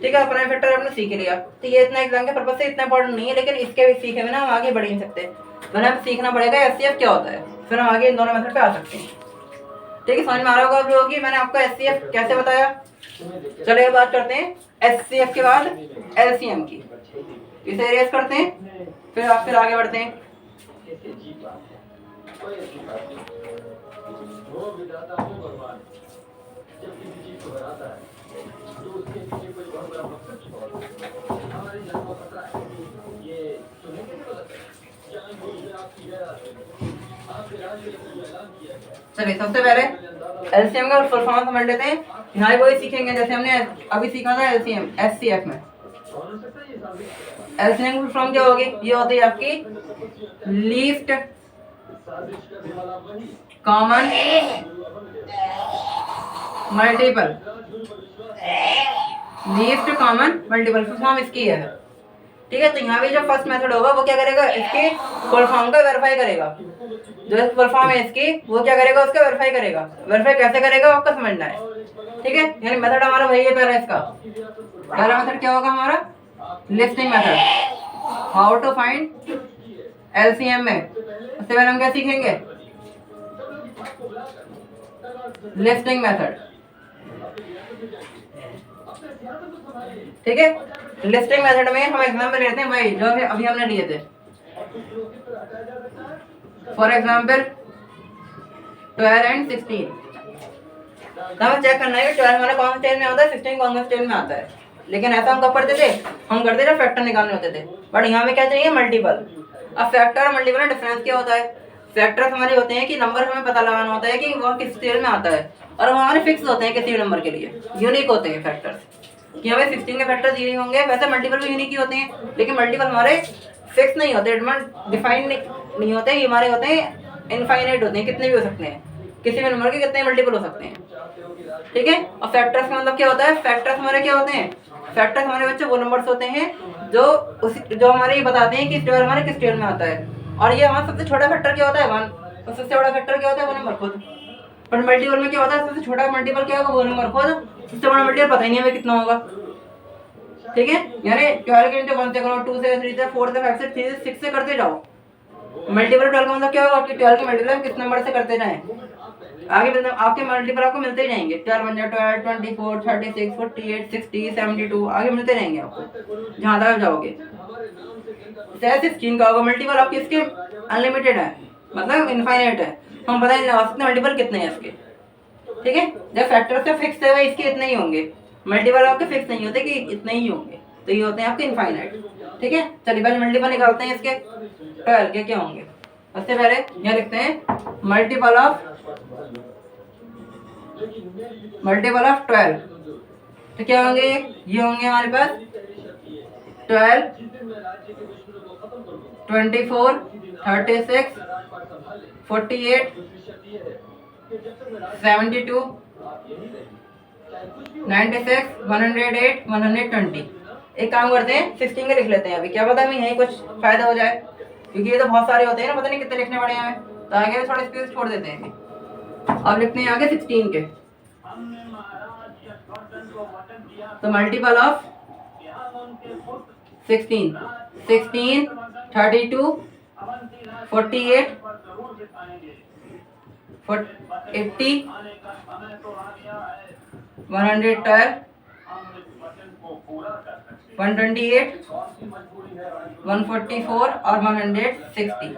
ठीक है। प्राइम फैक्टर आपने सीख लिया, तो ये इतना एग्जाम के पर्पज से इतना इंपॉर्टेंट नहीं है, लेकिन इसके भी सीखे बिना हम आगे बढ़ नहीं सकते। मतलब हमें सीखना पड़ेगा HCF क्या होता है, फिर हम आगे इन दोनों मेथड पे आ सकते हैं। ठीक है, समझ में आ रहा होगा आप लोगों की मैंने आपको एचसीएफ कैसे बताया। चलिए बात करते हैं एचसीएफ के बाद एलसीएम की, इसे इरेज करते हैं फिर आगे बढ़ते हैं। वो विधाता हो भगवान जब किसी चीज को हराता है तो उसके पीछे कोई बहुत बड़ा मकसद छुपा हमारी जान को खतरा है। ये सुनने के लिए गलत है, जानबूझ के आपकी आपके राज्य में ऐलान किया गया। चलिए सबसे पहले एलसीएम का फुल फॉर्म समझ लेते हैं। यहाँ वही सीखेंगे जैसे हमने अभी सीखा था एलसीएम एचसीएफ में। एलसीएम की फुल फॉर्म क्या होगी, ये होती है आपकी least common multiple, least common multiple full form इसकी है। ठीक है, तो यहाँ भी जो फर्स्ट मेथड होगा वो क्या करेगा, इसकी फुल फॉर्म का वेरीफाई करेगा। जो फुल फॉर्म है इसकी वो क्या करेगा, उसका वेरीफाई करेगा। वेरीफाई कैसे करेगा आपको समझना है। ठीक है, यानी मेथड हमारा वही है पहला। इसका पहला मेथड क्या होगा हमारा, listing method. How to find LCM में उससे पहले हम क्या सीखेंगे, लिस्टिंग मेथड। ठीक है, लिस्टिंग मेथड में हम एग्जांपल लेते हैं भाई जो अभी हमने लिए थे। For example 12 and 16। हमें चेक करना है कि 12 हमारा कौन से स्टेज में आता है, 16 कौन से स्टेज में आता है। लेकिन ऐसा हम कब पढ़ते थे, हम करते थे फैक्टर निकालने होते थे। बट यहाँ में क्या चाहिए, मल्टीपल। अब फैक्टर और मल्टीपल में डिफरेंस क्या होता है, फैक्टर्स हमारे होते हैं कि नंबर हमें पता लगाना होता है कि वह किस स्टेज में आता है, और वो हमारे फिक्स होते हैं किसी भी नंबर के लिए, यूनिक होते हैं फैक्टर्स कि हमें 16 के फैक्टर्स यूनिक होंगे। वैसे मल्टीपल भी यूनिक ही होते हैं, लेकिन मल्टीपल हमारे फिक्स नहीं होते, डिफाइंड नहीं होते। ये हमारे होते हैं इनफाइनाइट होते हैं, कितने भी हो सकते हैं, किसी भी नंबर के कितने मल्टीपल हो सकते हैं। ठीक है, और फैक्टर्स का मतलब क्या होता है, फैक्टर्स हमारे क्या होते हैं, फैक्टर्स हमारे बच्चे वो नंबर्स होते हैं जो हमारे ये बताते हैं कि स्टेज हमारे किस स्टेज में आता है। और ये हमारा सबसे छोटा फैक्टर क्या होता है, 1। और सबसे बड़ा फैक्टर क्या होता है, वो नंबर खुद। पर मल्टीपल में क्या होता है, सबसे छोटा मल्टीपल क्या होगा, वो नंबर खुद। सबसे बड़ा मल्टीपल पता ही नहीं हमें कितना होगा। ठीक है, यानी 12 के इंटू 1 से करो, 2 से 3 से 4 से 5 से 3 से 6 से करते जाओ। मल्टीपल 12 का मतलब क्या होगा, आपके 12 के मल्टीपल किस नंबर से करते जाएं, आगे आपके मल्टीपल आपको मिलते ही जाएंगे। 12 1 12, 24, 36, 48, 60, 72 आगे मिलते रहेंगे आपको जहाँ तक जाओगे। 16 का होगा मल्टीपल आपके, इसके अनलिमिटेड है, मतलब इनफाइनाइट है। हम पता नहीं लगा सकते मल्टीपल कितने हैं इसके। ठीक है, जब फैक्टर से फिक्स है इसके इतने ही होंगे, मल्टीपल आपके फिक्स नहीं होते कि इतने ही होंगे, तो ये होते हैं आपके इनफाइनाइट। ठीक है, चलिए पहले मल्टीपल निकालते हैं इसके। 12 के क्या होंगे, सबसे पहले यहाँ लिखते हैं मल्टीपल ऑफ 12। तो क्या होंगे, ये होंगे हमारे पास 12, 24, 36, 48, 72, 96, 108, 120। एक काम करते हैं 16 के लिख लेते हैं अभी, क्या पता हमें यही कुछ फायदा हो जाए, क्योंकि ये तो बहुत सारे होते हैं ना, पता नहीं कितने लिखने पड़े हैं हमें, तो आगे भी थोड़ा स्पेस छोड़ देते हैं। अब लिखते हैं आगे 16 के। तो मल्टीपल ऑफ 16, 32, 48, 80, 112, 128, 144 और 160।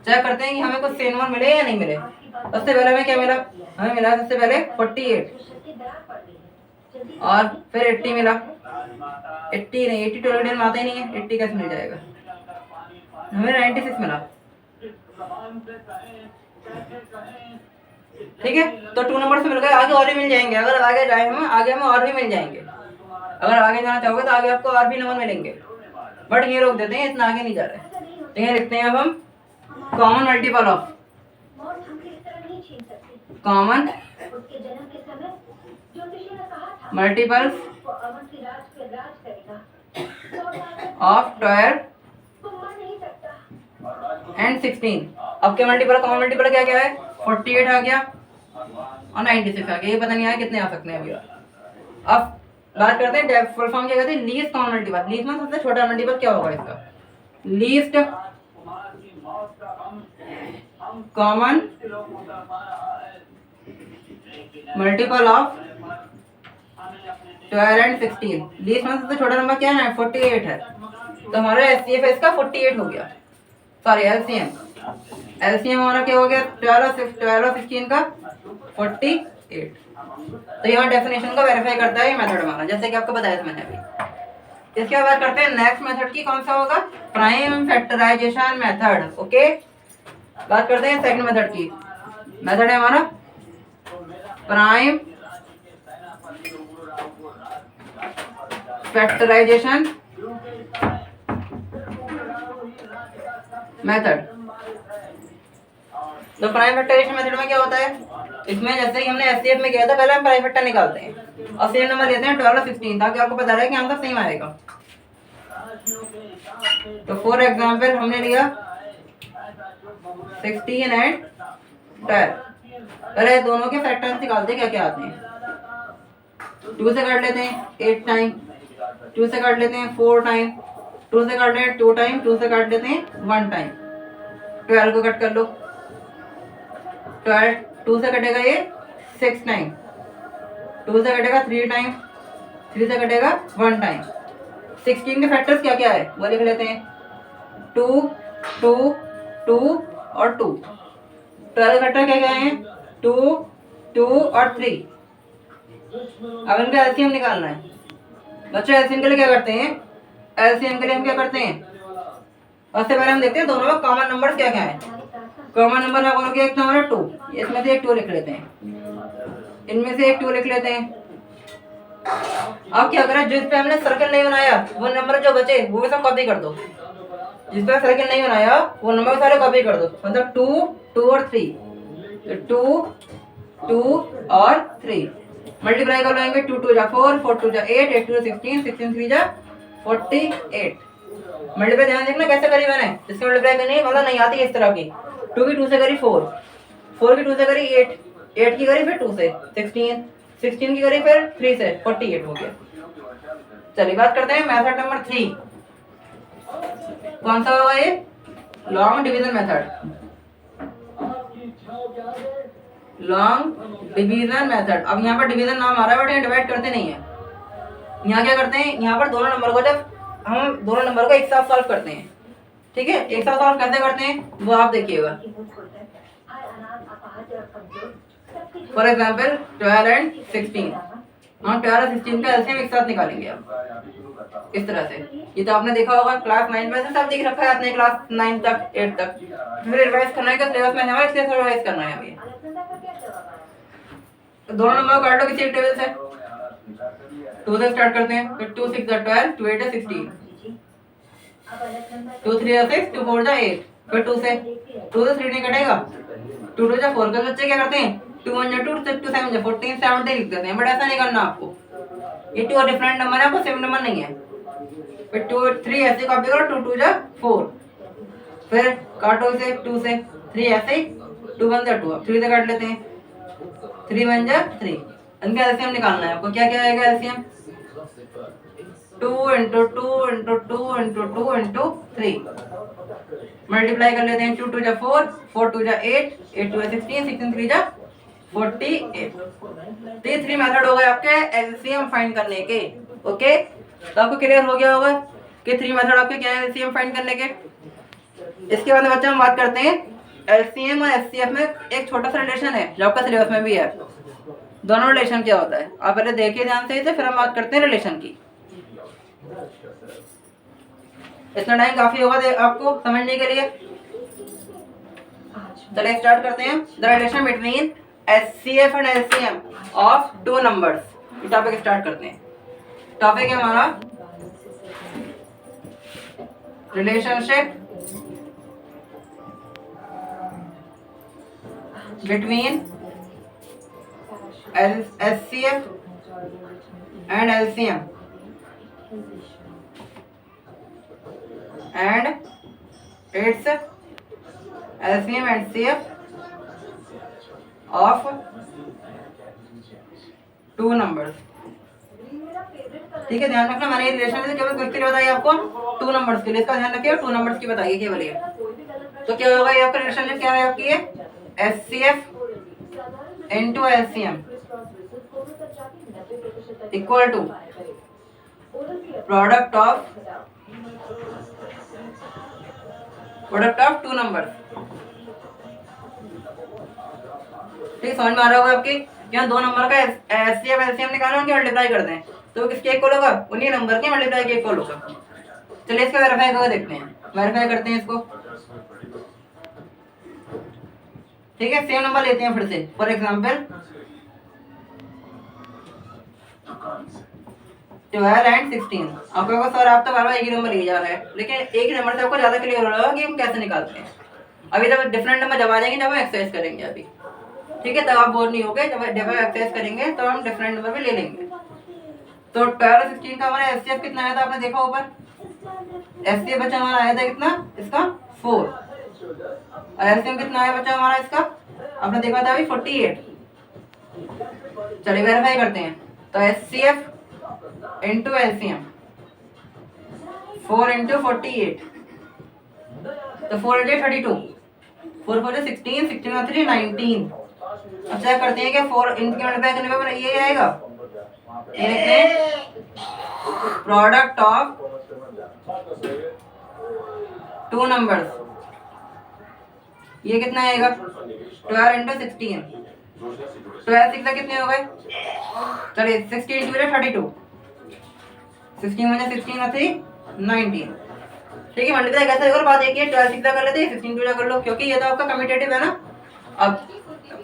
चेक करते हैं कि हमें कुछ सेम नंबर मिले या नहीं मिले। सबसे पहले हमें क्या मिला, हमें मिला सबसे पहले 48 और फिर 80 मिला। 80 नहीं, 80 टोटल में आता ही नहीं है, 80 कैसे मिल जाएगा। हमें 96 मिला। ठीक है, तो 2 नंबर से मिल गए, आगे और भी मिल जाएंगे। अगर आगे जाए हम, आगे हमें और भी मिल जाएंगे। अगर आगे जाना चाहोगे तो आगे आपको और भी नंबर मिलेंगे, बट ये रोक देते हैं, इतना आगे नहीं जा रहे। तो ये लिखते हैं अब हम common multiple of common multiples of 12 and 16। अब के मल्टीपल कॉमन मल्टीपल क्या क्या है, 48 आ गया और 96 आ गया। ये पता नहीं आया कितने आ सकते हैं अभी। अब बात करते हैं फुल फॉर्म क्या कहते हैं, लीस्ट कॉमन मल्टीपल। लीस्ट में सबसे छोटा मल्टीपल क्या होगा इसका, least common multiple of 12 and 16। Least में सबसे छोटा नंबर क्या है? 48 है। तो हमारा एचसीएफ इसका 48 हो गया, सॉरी एलसीएम। एलसीएम हमारा क्या हो गया? 12 और 16 का 48। तो यहाँ डेफिनेशन को वेरीफाई करता है ये मेथड हमारा, जैसे कि आपको बताया था मैंने अभी। इसके बाद करते हैं नेक्स्ट मेथड की, कौन सा होगा? Prime factorisation method. ओके, बात करते हैं सेकंड मेथड की। मेथड है हमारा प्राइम फैक्टराइजेशन मेथड। तो प्राइम फैक्टराइजेशन मेथड में क्या होता है? इसमें जैसे कि हमने एचसीएफ में किया था, पहले हम प्राइम फैक्टर निकालते हैं और सेम नंबर लेते हैं 12 और 16, ताकि आपको पता रहे कि आंसर सेम आएगा। तो फॉर एग्जांपल हमने लिया 16 एंड 12। पहले दोनों के फैक्टर्स निकालते हैं क्या क्या आते हैं। 2 से काट लेते हैं 8 टाइम, 2 से काट लेते हैं 4 टाइम, 2 से काट लेते हैं 2 टाइम, 2 से काट लेते हैं 1 टाइम। 12 को कट कर लो, 12 2 से कटेगा ये 6 टाइम, 2 से कटेगा 3 टाइम, 3 से कटेगा 1 टाइम। 16 के फैक्टर्स क्या क्या है वो लिख लेते हैं, 2 2 2 और 2। 12 फैक्टर क्या क्या है? 2 2 और 3। अब इनका एलसीएम निकालना है। बच्चों एलसीएम के लिए क्या करते हैं? एलसीएम के लिए हम क्या करते हैं? सबसे पहले हम देखते हैं दोनों में कॉमन नंबर क्या क्या है। कॉमन नंबर में बोलोगे एक नंबर है 2, इसमें से एक 2 लिख लेते हैं, इनमें से एक 2 लिख लेते हैं। अब क्या करें? जिस पे हमने सर्कल नहीं बनाया वो नंबर जो बचे वो भी सब कॉपी कर दो। जिस पे सर्कल नहीं बनाया वो नंबर सारे कॉपी कर दो, मतलब 2 2 और 3, 2 2 और 3 मल्टीप्लाई कर लेंगे। 2 2 जा 4, 4 2 जा 8, 8 2 16, 16 3 जा 48। मल्टीप्लाई ध्यान देखना कैसे करी मैंने, जिसकी मल्टीप्लाई करनी है मतलब नहीं आती है इस तरह की। 2 की 2 से करी 4, 4 की 2 से करी 8, 8 की करी फिर 2 से 16, 16 की करी फिर 3 से 48 हो गया। चलिए बात करते हैं मेथड नंबर 3। कौन सा होगा ये? Long division method. Long division method. अब यहाँ पर डिवीजन नाम आ रहा है बट डिवाइड करते नहीं है। यहाँ क्या करते हैं? यहाँ पर दोनों नंबर को जब हम दोनों नंबर को एक साथ सॉल्व करते हैं, ठीक है, एक साथ सॉल्व कैसे करते हैं वो आप देखिएगा। फॉर एग्जाम्पल 12 एंड 16, हम 12 और 16 का एलसीएम एक साथ निकालेंगे अब इस तरह से। ये तो आपने देखा होगा क्लास 9 में से सब देख रखा है आपने, क्लास 9 तक 8 तक। फिर रिवाइज करना है कि सिलेबस में हमारे इसलिए थोड़ा रिवाइज करना है अभी। तो दोनों नंबर काट लो किसी एक टेबल से। 2 से स्टार्ट करते हैं, तो 2 6 12, 2 8 16, 2 3 6, 2 4 8, फिर 2 से 3 नहीं कटेगा, 2 2 4। कल बच्चे क्या करते हैं? 2 1 2, 2 7 14 17 लिख देते हैं, बट ऐसा नहीं करना आपको। ये 2 डिफरेंट नंबर है, आपको सेम नंबर नहीं है। फिर 2 3 ऐसे कॉपी करो, 2 2 4, फिर काटो इसे 2 से 3 ऐसे, 2 1 2, अब 3 से काट लेते हैं, 3 1 3। इनका एलसीएम निकालना है आपको। क्या क्या आएगा एलसीएम? 2 × 2 × 2 × 2 × 3 मल्टीप्लाई कर लेते हैं। 2 2 जा 4, 4 2 जा 8, 8 2 जा 16, 16 3 जा 48। तो ये 3 मेथड हो गए आपके एलसीएम फाइंड करने के। ओके, तो आपको क्लियर हो गया होगा कि 3 मेथड आपके क्या है एलसीएम फाइंड करने के। इसके बाद में बच्चे हम बात करते हैं एलसीएम और एचसीएफ में एक छोटा सा रिलेशन है जो आपका सिलेबस में भी है। दोनों रिलेशन क्या होता है आप पहले देखिए ध्यान से, फिर हम बात करते हैं रिलेशन की। इतना टाइम काफी होगा आपको समझने के लिए। चलिए स्टार्ट करते हैं। The relation between HCF and LCM of 2 numbers. ये टॉपिक स्टार्ट करते हैं। टॉपिक है हमारा relationship between HCF and LCM and its LCM and HCF of 2 numbers। ठीक है, ध्यान रखना। मैंने ये रिलेशन में केवल क्विकली बताई आपको 2 नंबर्स के लिए, इसका ध्यान रखिए। 2 नंबर्स की बताइए केवल ये। तो क्या होगा ये आपका रिलेशनशिप क्या है आपकी? ये HCF into LCM equal to product of two number. ठीक, समझ में आ रहा होगा आपकी। यहाँ दो नंबर का एचसीएफ एलसीएम निकालो, उनके मल्टीप्लाई कर दें तो किसके इक्वल होगा, उन्हीं नंबर के मल्टीप्लाई के इक्वल होगा। चलिए इसका वेरीफाई करके देखते हैं, वेरीफाई करते हैं इसको। ठीक है, सेम नंबर लेते हैं फिर से। For example 12 and 16। आपको कहोगे सर आप तो बार बार एक ही नंबर लिए जा रहे हैं, लेकिन एक ही नंबर से आपको ज्यादा क्लियर हो रहा होगा कि हम कैसे निकालते हैं। अभी जब डिफरेंट नंबर जब आ जाएंगे, जब हम एक्सरसाइज करेंगे अभी, ठीक है, तब आप बोर नहीं होगे। जब एक्सरसाइज करेंगे तो हम डिफरेंट नंबर भी ले लेंगे। तो 12 और 16 का हमारा एचसीएफ कितना आया था, आपने देखा ऊपर एचसीएफ बचा हमारा आया था कितना, इसका 4। और एलसीएम कितना आया बचा हमारा इसका, आपने देखा था अभी 48। चलिए वेरीफाई करते हैं। तो एचसीएफ इंटू एलसीएम 4 इंटू 48, तो 4 इंटू 32, 4 4 16, 16 और 3 19। अब चेक करते हैं कि 4 इनके मल्टीप्लाई करने पे ये आएगा, ये लिखते हैं प्रोडक्ट ऑफ टू नंबर्स। ये कितना आएगा 12 इंटू 16, 12 6 कितने हो गए, चलिए 16 इंटू 32, 16 में 16 और 3 19। ठीक है, मल्टीप्लाई कैसे होगा बात एक ही है, 12 6 कर लेते हैं, 16 2 कर लो, क्योंकि ये तो आपका कम्यूटेटिव है ना। अब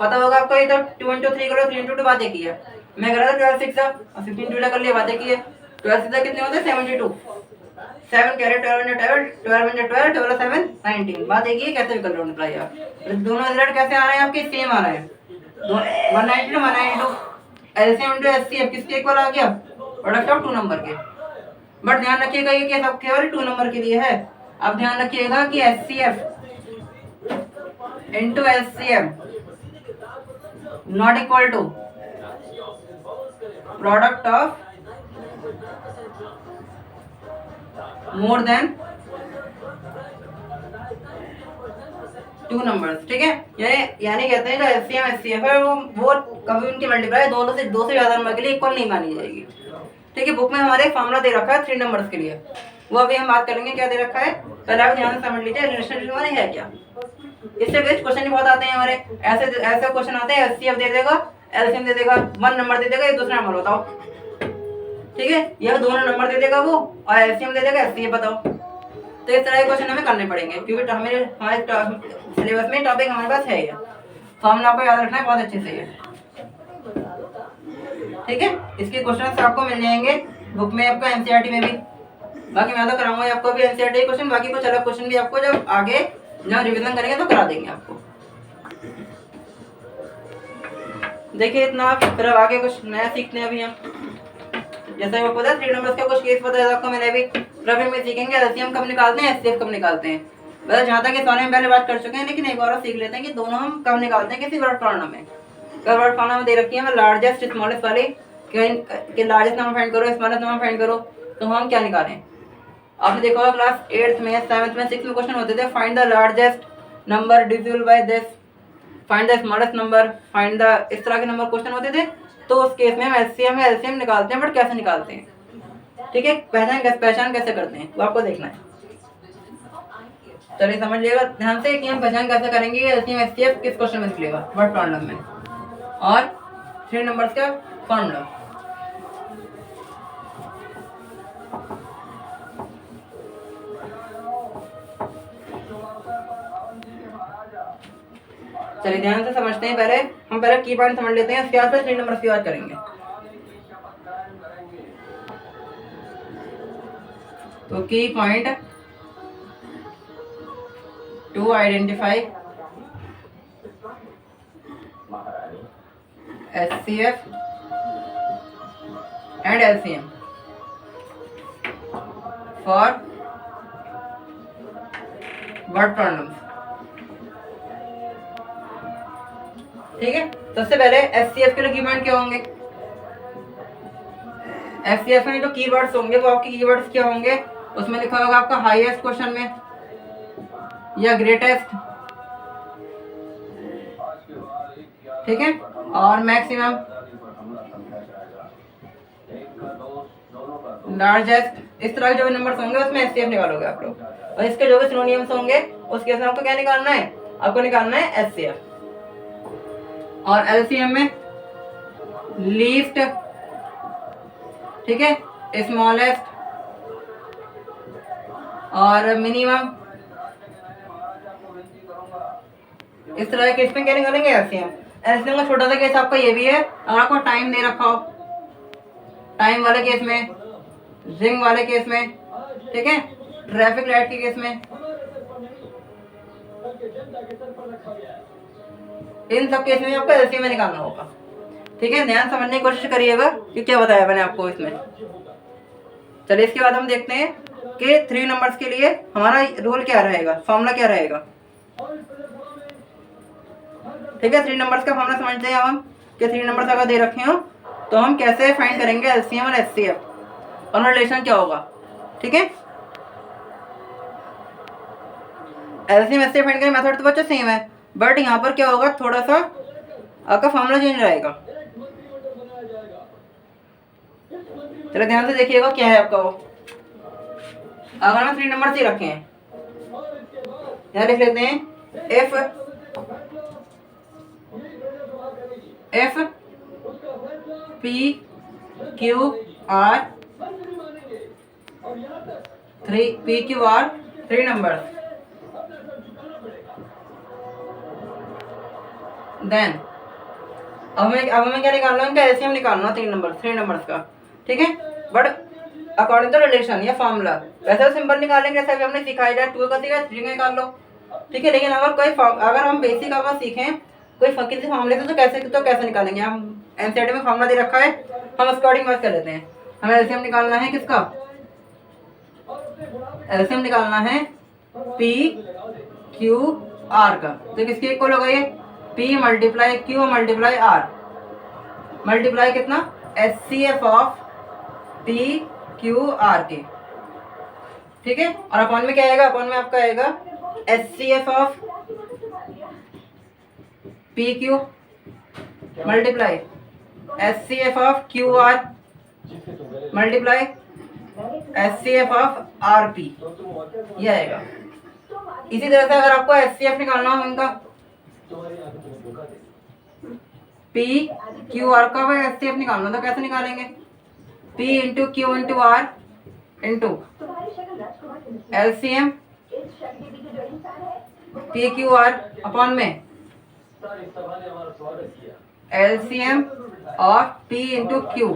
पता होगा आपको, ये तो 2 इंटू 3 करो, 3 इंटू 2 बात एक ही है। मैं कर रहा था 12 6 और 16 2 कर लिया, बात एक ही है। 12 6 कितने होते हैं 72, 7 कैरे 12 12 12 12 12 7 19, बात एक ही है। कैसे भी कर लो मल्टीप्लाई आप, दोनों रिजल्ट कैसे आ रहे हैं आपके, सेम आ रहे हैं। 192 192 एलसीएम इंटू एचसीएफ किसके इक्वल आ गया, प्रोडक्ट ऑफ टू नंबर के। बट ध्यान रखिएगा ये केस अब केवल 2 नंबर के लिए है। अब ध्यान रखिएगा कि HCF into LCM not equal to product of more than 2 numbers. ठीक है, यानी कहते हैं जो एलसीएम एचसीएफ है वो कभी उनकी मल्टीप्लाई दोनों से 2 से ज्यादा नंबर के लिए इक्वल नहीं मानी जाएगी। ठीक है, बुक में हमारे फॉर्मूला दे रखा है 3 नंबर्स के लिए, वो अभी हम बात करेंगे क्या दे रखा है। पहले आप ध्यान से समझ लीजिए रिलेशनशिप हमारे है क्या। इससे बेस्ड क्वेश्चन ही बहुत आते हैं हमारे, ऐसे क्वेश्चन आते हैं एचसीएफ दे देगा, एलसीएम दे देगा, 1 नंबर दे देगा, ये दूसरा नंबर बताओ। ठीक है, यह दोनों नंबर दे देगा वो, और एलसीएम दे देगा, एचसीएफ बताओ। तो इस तरह के क्वेश्चन हमें करने पड़ेंगे, क्योंकि हमारे सिलेबस में टॉपिक हमारे पास है ये, तो हमने आपको याद रखना है बहुत अच्छे से ये। ठीक है, इसके क्वेश्चन आपको मिल जाएंगे बुक में, आपको एनसीईआरटी में भी। बाकी मैं तो कराऊंगा आपको भी एनसीईआरटी क्वेश्चन, बाकी कुछ अलग क्वेश्चन भी आपको जब आगे जब रिवीजन करेंगे तो करा देंगे आपको। देखिए इतना, फिर अब आगे कुछ नया सीखते हैं अभी हम। जैसे वो पता है 3 नंबर्स का कुछ केस पता है आपको, मैंने भी फिर में सीखेंगे एलसीएम कब निकालते हैं, एचसीएफ कब निकालते हैं। वैसे जहाँ तक इस बारे में पहले बात कर चुके हैं, लेकिन एक बार सीख लेते हैं कि दोनों हम कब निकालते हैं किसी वर्ड प्रॉब्लम में। वर्ड प्रॉब्लम में दे रखी है हमें लार्जेस्ट स्मॉलेस्ट वाली, कि लार्जेस्ट नंबर फाइंड करो, स्मॉलेस्ट नंबर फाइंड करो, तो हम क्या निकालें। आपने देखा होगा क्लास 8th में, 7th में, 6th में क्वेश्चन होते थे, find the largest number divisible by this, find the smallest number, find the, इस तरह के नंबर क्वेश्चन होते थे। तो उस केस में हम एचसीएम या एलसीएम निकालते हैं, बट कैसे निकालते हैं। ठीक है, पहचान कैसे करते हैं वो आपको देखना है। चलिए समझ लीजिएगा ध्यान से कि हम पहचान कैसे करेंगे एलसीएम एचसीएफ किस क्वेश्चन में निकलेगा वर्ड प्रॉब्लम में, और 3 नंबर्स का फॉर्मूला। चलिए ध्यान से समझते हैं, पहले की पॉइंट समझ लेते हैं, उसके बाद फिर 3 नंबर की बात करेंगे। तो की point two identify HCF and LCM for word problems. ठीक है, सबसे पहले एचसीएफ के लिए कीवर्ड क्या होंगे। एचसीएफ में जो कीवर्ड्स होंगे वो आपके कीवर्ड्स क्या होंगे, उसमें लिखा होगा आपका हाईएस्ट क्वेश्चन में, या ग्रेटेस्ट, ठीक है, और मैक्सिमम, लार्जेस्ट, इस तरह के जो भी नंबर्स होंगे उसमें एचसीएफ निकालोगे आप लोग। और इसके जो भी सिनोनिम्स होंगे उस केस में आपको क्या निकालना है, आपको निकालना है एचसीएफ। और एलसीएम में लीस्ट, ठीक है, स्मॉलेस्ट और मिनिमम, इस तरह के केस में क्या निकालेंगे, एलसीएम। एलसीएम का छोटा सा केस आपका ये भी है, अगर आपको टाइम दे रखा हो, टाइम वाले केस में, रिंग वाले केस में, ठीक है, ट्रैफिक लाइट के केस में, इन सब केस में आपको एलसीएम में निकालना होगा। ठीक है, ध्यान समझने की कोशिश करिएगा कि क्या बताया मैंने आपको इसमें। चलिए इसके बाद हम देखते हैं कि 3 नंबर्स के लिए हमारा रूल क्या रहेगा, फॉर्मूला क्या रहेगा। ठीक है, 3 नंबर्स का फॉर्मूला समझते हैं अब हम कि 3 नंबर्स अगर दे रखे हो तो हम कैसे फाइंड करेंगे एलसीएम और एचसीएफ, और रिलेशन क्या होगा। ठीक है, एलसीएम एचसीएफ फाइंड करने मेथड तो बच्चों सेम है, बट यहाँ पर क्या होगा, थोड़ा सा आपका फॉर्मूला चेंज रहेगा। चलो ध्यान से देखिएगा क्या है आपका वो। अगर हम 3 नंबर से रखे हैं, यहाँ लिख लेते हैं F P Q R 3 number, then अब हमें क्या निकालना है, उनका एलसीएम निकालना है 3 नंबर्स का। ठीक है, बट अकॉर्डिंग टू रिलेशन या फॉर्मूला, वैसे तो सिंपल निकालेंगे जैसा कि हमने सिखाया जाए, 2 का सीखा 3 का निकाल लो। ठीक है, लेकिन अगर हम बेसिक अगर सीखें कोई किसी फॉर्मूले से तो कैसे निकालेंगे। हम एनसीईआरटी में फॉर्मूला दे रखा है, हम उसके अकॉर्डिंग बात कर लेते हैं। हमें एलसीएम निकालना है किसका, एलसीएम निकालना है पी क्यू आर का। तो किसके इक्वल होगा ये, P multiply Q multiply R, multiply कितना, HCF of P Q R के। ठीक है, और अपॉन में क्या आएगा, अपॉन में आपका आएगा HCF of P Q multiply HCF of Q R multiply HCF of R P, ये आएगा। इसी तरह से अगर आपको HCF निकालना हो इनका, P Q R का HCF निकालना, तो कैसे निकालेंगे, P into Q into R into LCM P Q R upon में LCM of P into Q,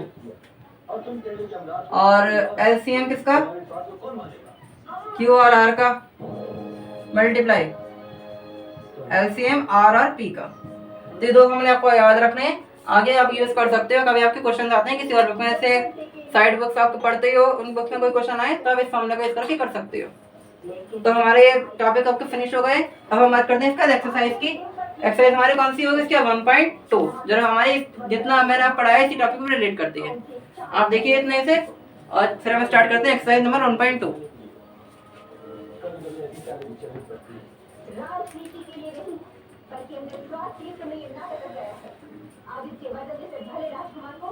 और LCM किसका, Q और R का मल्टीप्लाई LCM R और P का। तो ये 2 फॉर्मूले आपको याद रखने हैं, आगे आप यूज कर सकते हो। कभी आपके क्वेश्चन आते हैं किसी और बुक में से, साइड बुक्स आप पढ़ते हो, उन बुक्स में कोई क्वेश्चन आए तो आप इस फॉर्मूले का यूज करके कर सकते हो। तो हमारे ये टॉपिक आपके फिनिश हो गए। अब हम बात करते हैं इसका एक्सरसाइज की। एक्सरसाइज हमारी कौन सी होगी, इसकी 1.2, जो हमारे जितना मैंने आप पढ़ाया इसी टॉपिक में रिलेट करती है। आप देखिए इतने से, और फिर हम स्टार्ट करते हैं एक्सरसाइज नंबर 1.2। राजनीति के लिए नहीं बल्कि अंधविश्वास के समय ये नाटक कर गया है। अब इसके बदले से भले राजकुमार को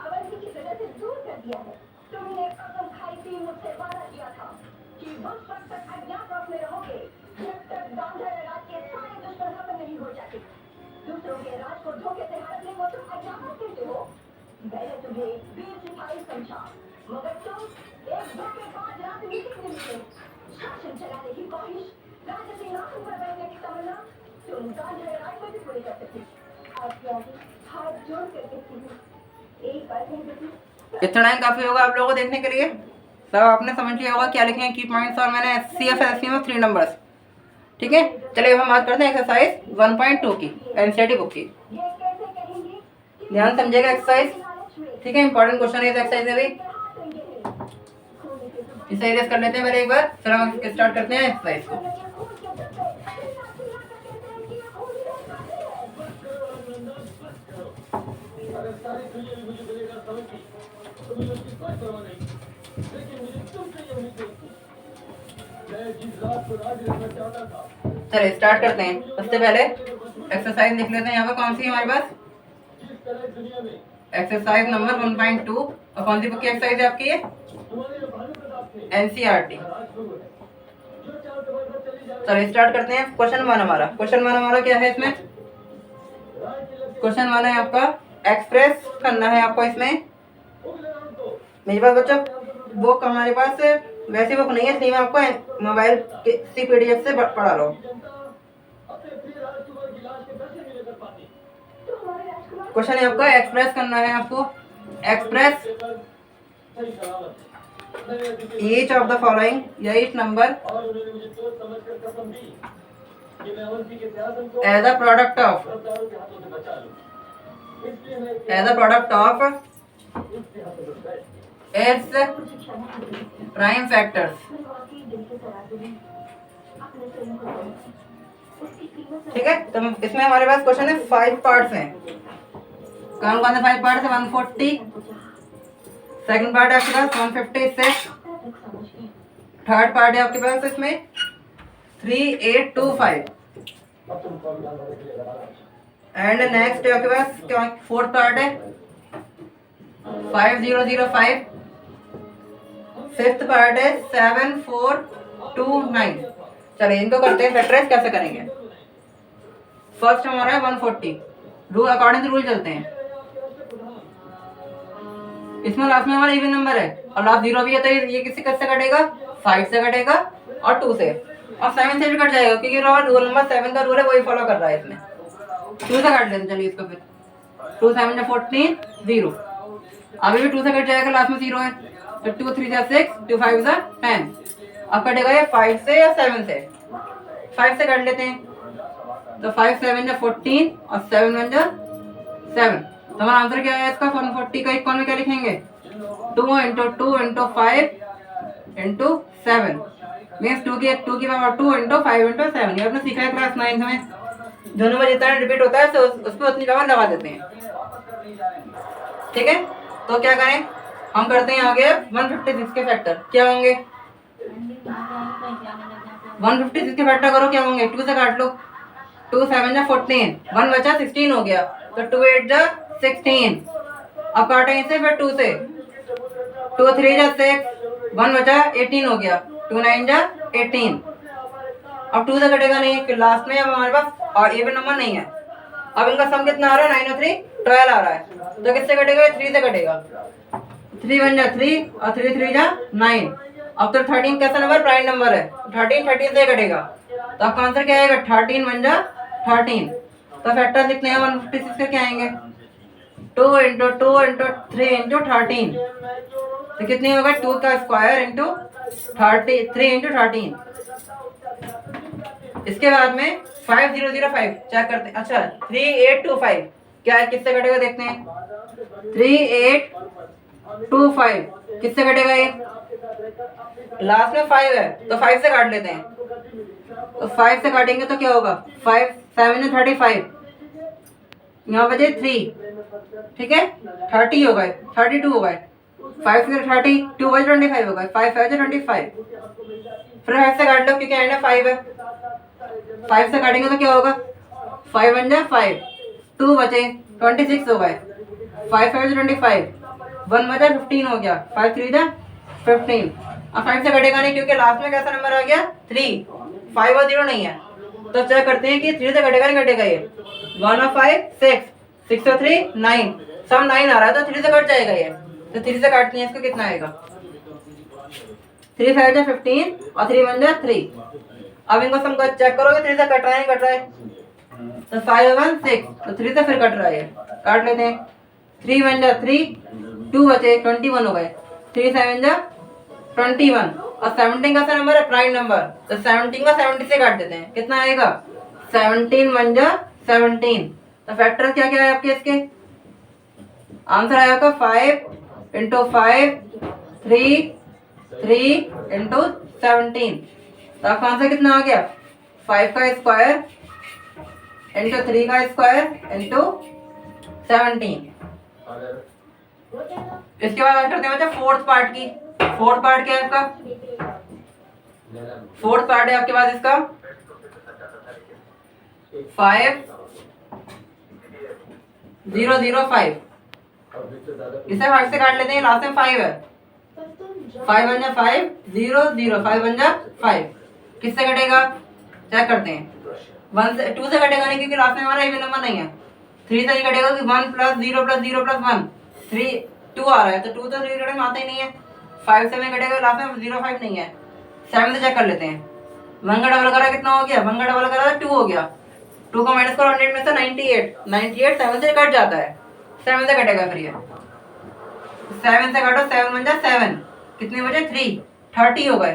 अवंती की जगह से दूर कर दिया है। तुमने कसम खाई थी, मुझसे वादा किया था कि उस वक्त तक अज्ञातवास में रहोगे जब तक गांधी राज के सारे दुश्मन खत्म नहीं हो जाते। दूसरों के राज को धोखे से हड़पने को तुम अज्ञातवास कहते हो। मैंने तुम्हें वीर सिपाही समझा, मगर तुम एक धोखेबाज राजनीतिक में मिले। शासन चलाने की ख्वाहिश, राज्य सिंहासन पर बैठने की तमन्ना तुम गांधी राज में भी पूरी कर सकती। आपके आगे हाथ जोड़ कर कहती हूँ, एक बार नहीं बेटी। इतना टाइम काफी होगा आप लोगों को देखने के लिए। सब आपने समझ लिया होगा क्या लिखे हैं की पॉइंट्स, और मैंने CF LCM में 3 नंबर्स। ठीक है, चलिए हम बात करते हैं एक्सरसाइज 1.2 की, एनसीईआरटी बुक की। ध्यान समझिएगा एक्सरसाइज। ठीक है, इंपॉर्टेंट क्वेश्चन है इस एक्सरसाइज में भी। इसे इरेज कर लेते हैं पहले एक बार, फिर हम स्टार्ट करते हैं एक्सरसाइज को। अगर सारी दुनिया में मुझे मिलेगा समझी तो मुझे उसकी कोई परवाह नहीं, लेकिन मुझे तुमसे ये उम्मीद नहीं थी। मैं जिस रात को राज रखना चाहता था। चलिए स्टार्ट करते हैं। सबसे पहले एक्सरसाइज लिख लेते हैं यहाँ पे, कौन सी है हमारे पास, जिस तरह दुनिया में एक्सरसाइज नंबर 1.2। और कौन सी बुक की एक्सरसाइज है आपकी ये, तुम्हारे जो भानु प्रताप थे एनसीईआरटी। राजगुरु है, जो चार तुम्हारे साथ चली जाए चलो स्टार्ट करते हैं। क्वेश्चन वन हमारा, क्वेश्चन वन हमारा क्या है इसमें, राज के लगे क्वेश्चन वन है आपका एक्सप्रेस करना है आपको इसमें। उगले राम को मेरे पास बच्चों बुक हमारे पास वैसी बुक नहीं है, इसलिए मैं आपको मोबाइल के PDF से पढ़ा रहा हूँ। जनता अपने प्रिय राजकुमार की लाश के दर्शन नहीं कर पाती। तो हमारे राजकुमार क्वेश्चन है आपका एक्सप्रेस करना है आपको, एक्सप्रेस सही सलामत मैंने अधिक ईच ऑफ द फॉलोइंग या ईच नंबर और उन्होंने मुझे सोच समझकर कसम दी कि मैं अवंती के सिंहासन को एज अ प्रोडक्ट ऑफ, सरदारों के हाथों से बचा लूं। इसलिए मैं एज अ प्रोडक्ट ऑफ उसके हाथों पर बैठ इट्स मुझे क्षमा कर दीजिए। Prime factors. मैं वाकई दिल से सराहती हूँ अपने प्रेम को दो। उसकी कीमत ठीक है, तो इसमें हमारे पास क्वेश्चन है 5 पार्ट्स हैं। कौन कौन से 5 पार्ट्स है, 140, सेकंड पार्ट है आपके पास 156, समझ गए। थर्ड पार्ट है आपके पास इसमें 3825 अब तुम कौन जान रहे थे लगा एंड नेक्स्ट है आपके पास क्या, फोर्थ पार्ट है 5005, फिफ्थ पार्ट है 7429। चलिए इनको करते हैं फैक्टराइज कैसे करेंगे। फर्स्ट हमारा है 140, रूल अकॉर्डिंग टू रूल चलते हैं। इसमें लास्ट में हमारा इवन नंबर है और लास्ट 0 भी है, तो ये किसी किससे कटेगा, 5 से कटेगा और 2 से और 7 से भी कट जाएगा, क्योंकि रूल नंबर 7 का रूल है वही फॉलो कर रहा है इसमें। 2 से काट लेते हैं, चलिए इसको फिर 2 7 जा 14 0, अभी भी 2 से कट जाएगा, लास्ट में 0 है, तो 2 3 जा 6, 2 5 जा 10। अब कटेगा ये 5 से या 7 से, 5 से काट लेते हैं, तो 5 7 जा 14 और 7 1 जा 7। तो हमारा आंसर क्या है इसका, 140 का एक कॉर्नर क्या लिखेंगे, 2 × 2 × 5 × 7 मीन्स 2 की पावर 2 × 5 × 7। ये आपने सीखा है क्लास 9 में, जो नंबर जितना रिपीट होता है तो उस पर उतनी पावर लगा देते हैं। ठीक है, तो क्या करें, हम करते हैं आगे 156 के फैक्टर क्या होंगे, 156 के फैक्टर करो क्या होंगे, 2 से काट लो, 2 7 जा 14, 1 बचा 16 हो गया, तो 2 8 जा 16। अब काटें इसे फिर 2 से, 2 3 जा 6, 1 बचा 18 हो गया, 2 9 जा 18। अब 2 से कटेगा नहीं, कि लास्ट में अब हमारे पास और इवन नंबर नहीं है। अब इनका सम कितना आ रहा है, 9 और 3 12 आ रहा है, तो किससे कटेगा, 3 से कटेगा, 3 1 जा 3 और 3 3 जा 9। अब तो 13 कैसा नंबर, प्राइम नंबर है, 13 से कटेगा, तो आपका आंसर क्या आएगा, 13 1 जा 13। तो फैक्टर लिखते हैं 156 के क्या आएंगे, 2 × 2 × 3 × 13, तो कितनी होगा, 2 का स्क्वायर इंटू 3 × 13। इसके बाद में 5005 चेक करते हैं, अच्छा 3825 क्या है, किससे कटेगा देखते हैं, 3825 किससे कटेगा, ये लास्ट में 5 है तो 5 से काट लेते हैं, तो 5 से काटेंगे तो क्या होगा, 5 7 35, यहाँ बचे 3, ठीक है 30 हो गए, 32 हो गए, 5 से 30, 2 बचे 25 हो गए, 5 5 25, फिर 5 से काट लो क्योंकि एंड में 5 है, 5 से काटेंगे तो क्या होगा, 5 1 जा 5, 2 बचे 26 हो गए, 5 5 25, 1 बचा 15 हो गया, 5 3 जा 15। अब 5 से कटेगा नहीं क्योंकि लास्ट में कैसा नंबर आ गया, 3, 5 और 0 नहीं है, तो चेक करते हैं कि 3 से कटेगा नहीं कटेगा, ये 1 और 5 6, 6 और 3 9, सम 9 आ रहा है तो 3 से कट जाएगा ये, तो 3 से काटते हैं, इसको कितना आएगा, 3 5 जा 15 और 3 1 जा 3। अब इनको सम चेक करोगे 3 से कट रहा है नहीं कट रहा है, तो 5 1 6, तो 3 से फिर कट रहा है, काट लेते हैं, 3 1 जा 3, 2 बचे 21 हो गए, 3 7 जा 21 और 17 का नंबर है प्राइम नंबर, तो 17 का 70 से काट देते हैं, कितना आएगा, 17 1 जा 17। तो फैक्टर क्या क्या है आपके, इसके आंसर आया आपका 5 × 5 3 3 × 17। तो आपका आंसर कितना आ गया, 5 का स्क्वायर इंटू 3 का स्क्वायर इंटू 17। इसके बाद करते हैं बच्चा फोर्थ पार्ट की। फोर्थ पार्ट क्या है आपका, फोर्थ पार्ट है आपके पास इसका 5 0 0 5, अब इससे ज्यादा इसे 5 से काट लेते हैं, लास्ट में 5 है, 5 बन जा 5, 0 0 5 बन जा 5, किससे कटेगा चेक करते हैं, 1 से 2 से कटेगा नहीं क्योंकि लास्ट में हमारा इवन नंबर नहीं है, 3 से नहीं कटेगा क्योंकि 1 प्लस 0 प्लस 0 प्लस 1 3 2 आ रहा है तो 2 तो 3 कटेगा आता ही नहीं है, 5 से में कटेगा लास्ट में 0 5 नहीं है, 7 से चेक कर लेते हैं, 1 का डबल करा कितना हो गया, 1 का डबल करा 2 हो गया, 2 का माइनस करो 100 में से 98 7 से कट जाता है, 7 से कटेगा फिर ये 7 से काटो 7 बन जा 7, कितने बचे 3 30 हो गए,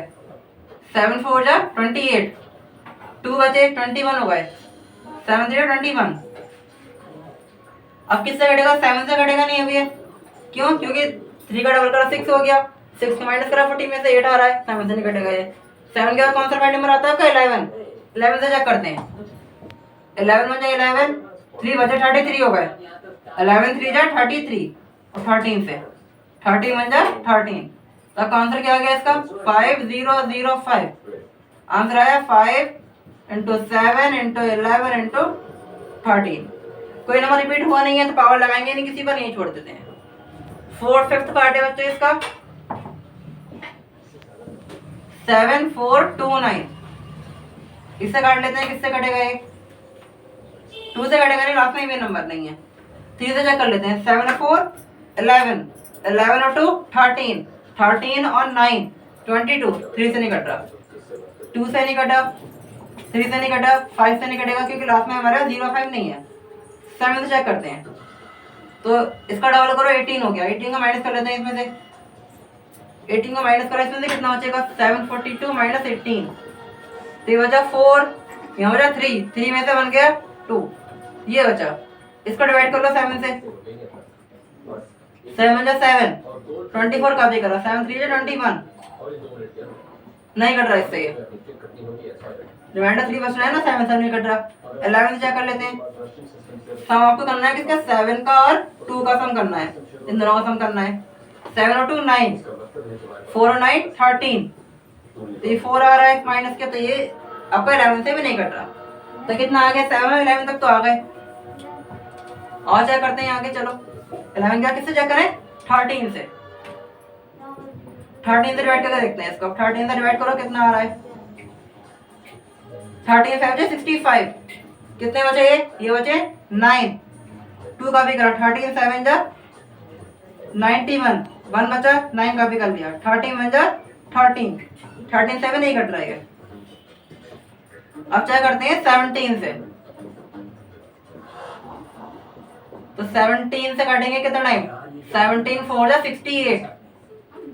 7 4 जा 28, 2 बचे 21 हो गए, 7 3 21, अब किससे कटेगा 7 से कटेगा नहीं अभी ये, क्यों क्योंकि 3 का डबल करा 6 हो गया, 6 का माइनस करा 40 में से 8 आ रहा है, 7 से नहीं कटेगा ये, 7 के बाद कौन सा नंबर आता है आपका 11 से चेक करते हैं, 11 बन जाए 11, 3 बचे 33 हो गए, 11 3 जा 33 और 13 से 30 बन जा 13, तो आपका आंसर क्या आ गया इसका 5005, आंसर आया 5 इंटू 7 इंटू 11 इंटू 13, कोई नंबर रिपीट हुआ नहीं है तो पावर लगाएंगे नहीं किसी पर, नहीं छोड़ देते हैं, 4th 5th पार्ट है बच्चों इसका 7429, इससे काट लेते हैं, किससे कटेगा ये 2 से कटेगा नहीं, लास्ट में भी नंबर नहीं है, 3 से चेक कर लेते हैं, 7 4 11 11 और 2 13 13 और 9 22, 3 से नहीं कट रहा, 2 से नहीं कटा, 3 से नहीं कटा, 5 से नहीं कटेगा क्योंकि लास्ट में हमारा 0 5 नहीं है, 7 से चेक करते हैं, तो इसका डबल करो 18 हो गया, 18 का माइनस कर लेते हैं इसमें से, 18 को माइनस करो इसमें से कितना बचेगा 742 माइनस 18, तो ये बचा 4, यहाँ बचा 3 में से बन गया 2, ये बचा, इसका डिवाइड कर लो 7 से, 7 बन जा 7, 24 कॉपी करो, 7 3 जा 21, नहीं कट रहा इससे ये, रिमाइंडर 3 बच रहा है ना, 7 नहीं कट रहा, 11 से चेक कर लेते हैं, सम आपको करना है किसका 7 का और 2 का सम करना है, इन दोनों का सम करना है, 7 और 2 9, 4 और 9 13, तो ये 4 आ रहा है माइनस के, तो ये आपका 11 से भी नहीं कट रहा, तो कितना आ गया 7 और 11 तक तो आ गए, और चेक करते हैं आगे, चलो 11 क्या किससे चेक करें 13 से, 13 से डिवाइड करके देखते हैं इसको, 13 से डिवाइड करो कितना आ रहा है, 13 5 बचे 65, कितने बचे ये बचे 9, 2 कॉपी करा, 13 7 जा 91, 1 बचा 9 कॉपी कर लिया, 13 बन जा 13 7 नहीं कट रहा है, अब क्या करते हैं 17 से, तो 17 से काटेंगे कितना टाइम, 17 4 जा 68,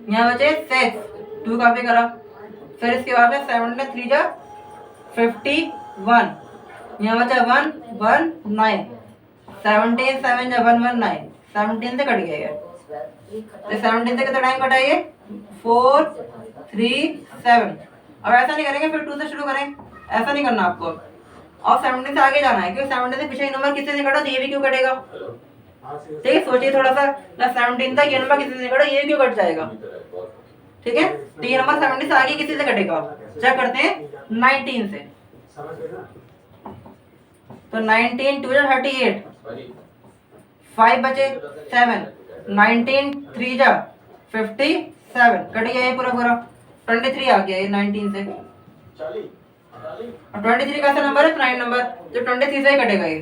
यहाँ बचे 6, 2 कॉपी करा, फिर इसके बाद में 7 में 3 जा 51, यहाँ बचा 1 1 9, 17 7 जा 1 1 9, 17 से कट गया ये, तो 17 से कितना टाइम कटा ये 4 3 7, अब ऐसा नहीं करेंगे, फिर 2 से शुरू करें, ऐसा नहीं करना आपको, और 17 से आगे जाना है, क्योंकि 17 से पीछे नंबर किससे नहीं कटा तो ये भी क्यों कटेगा, ठीक है सोचिए थोड़ा सा, ना 17 तक ये नंबर किसी से नहीं कटा, ये क्यों कट जाएगा, ठीक है, तो ये नंबर 17 से आगे किसी से कटेगा, चेक करते हैं 19 से, तो 19 2 जा 38, 5 बचे 7, 19 3 जा 57, कट गया ये पूरा 23 आ गया ये 19 से, और 23 कैसा नंबर है प्राइम नंबर, तो 23 से ही कटेगा ये,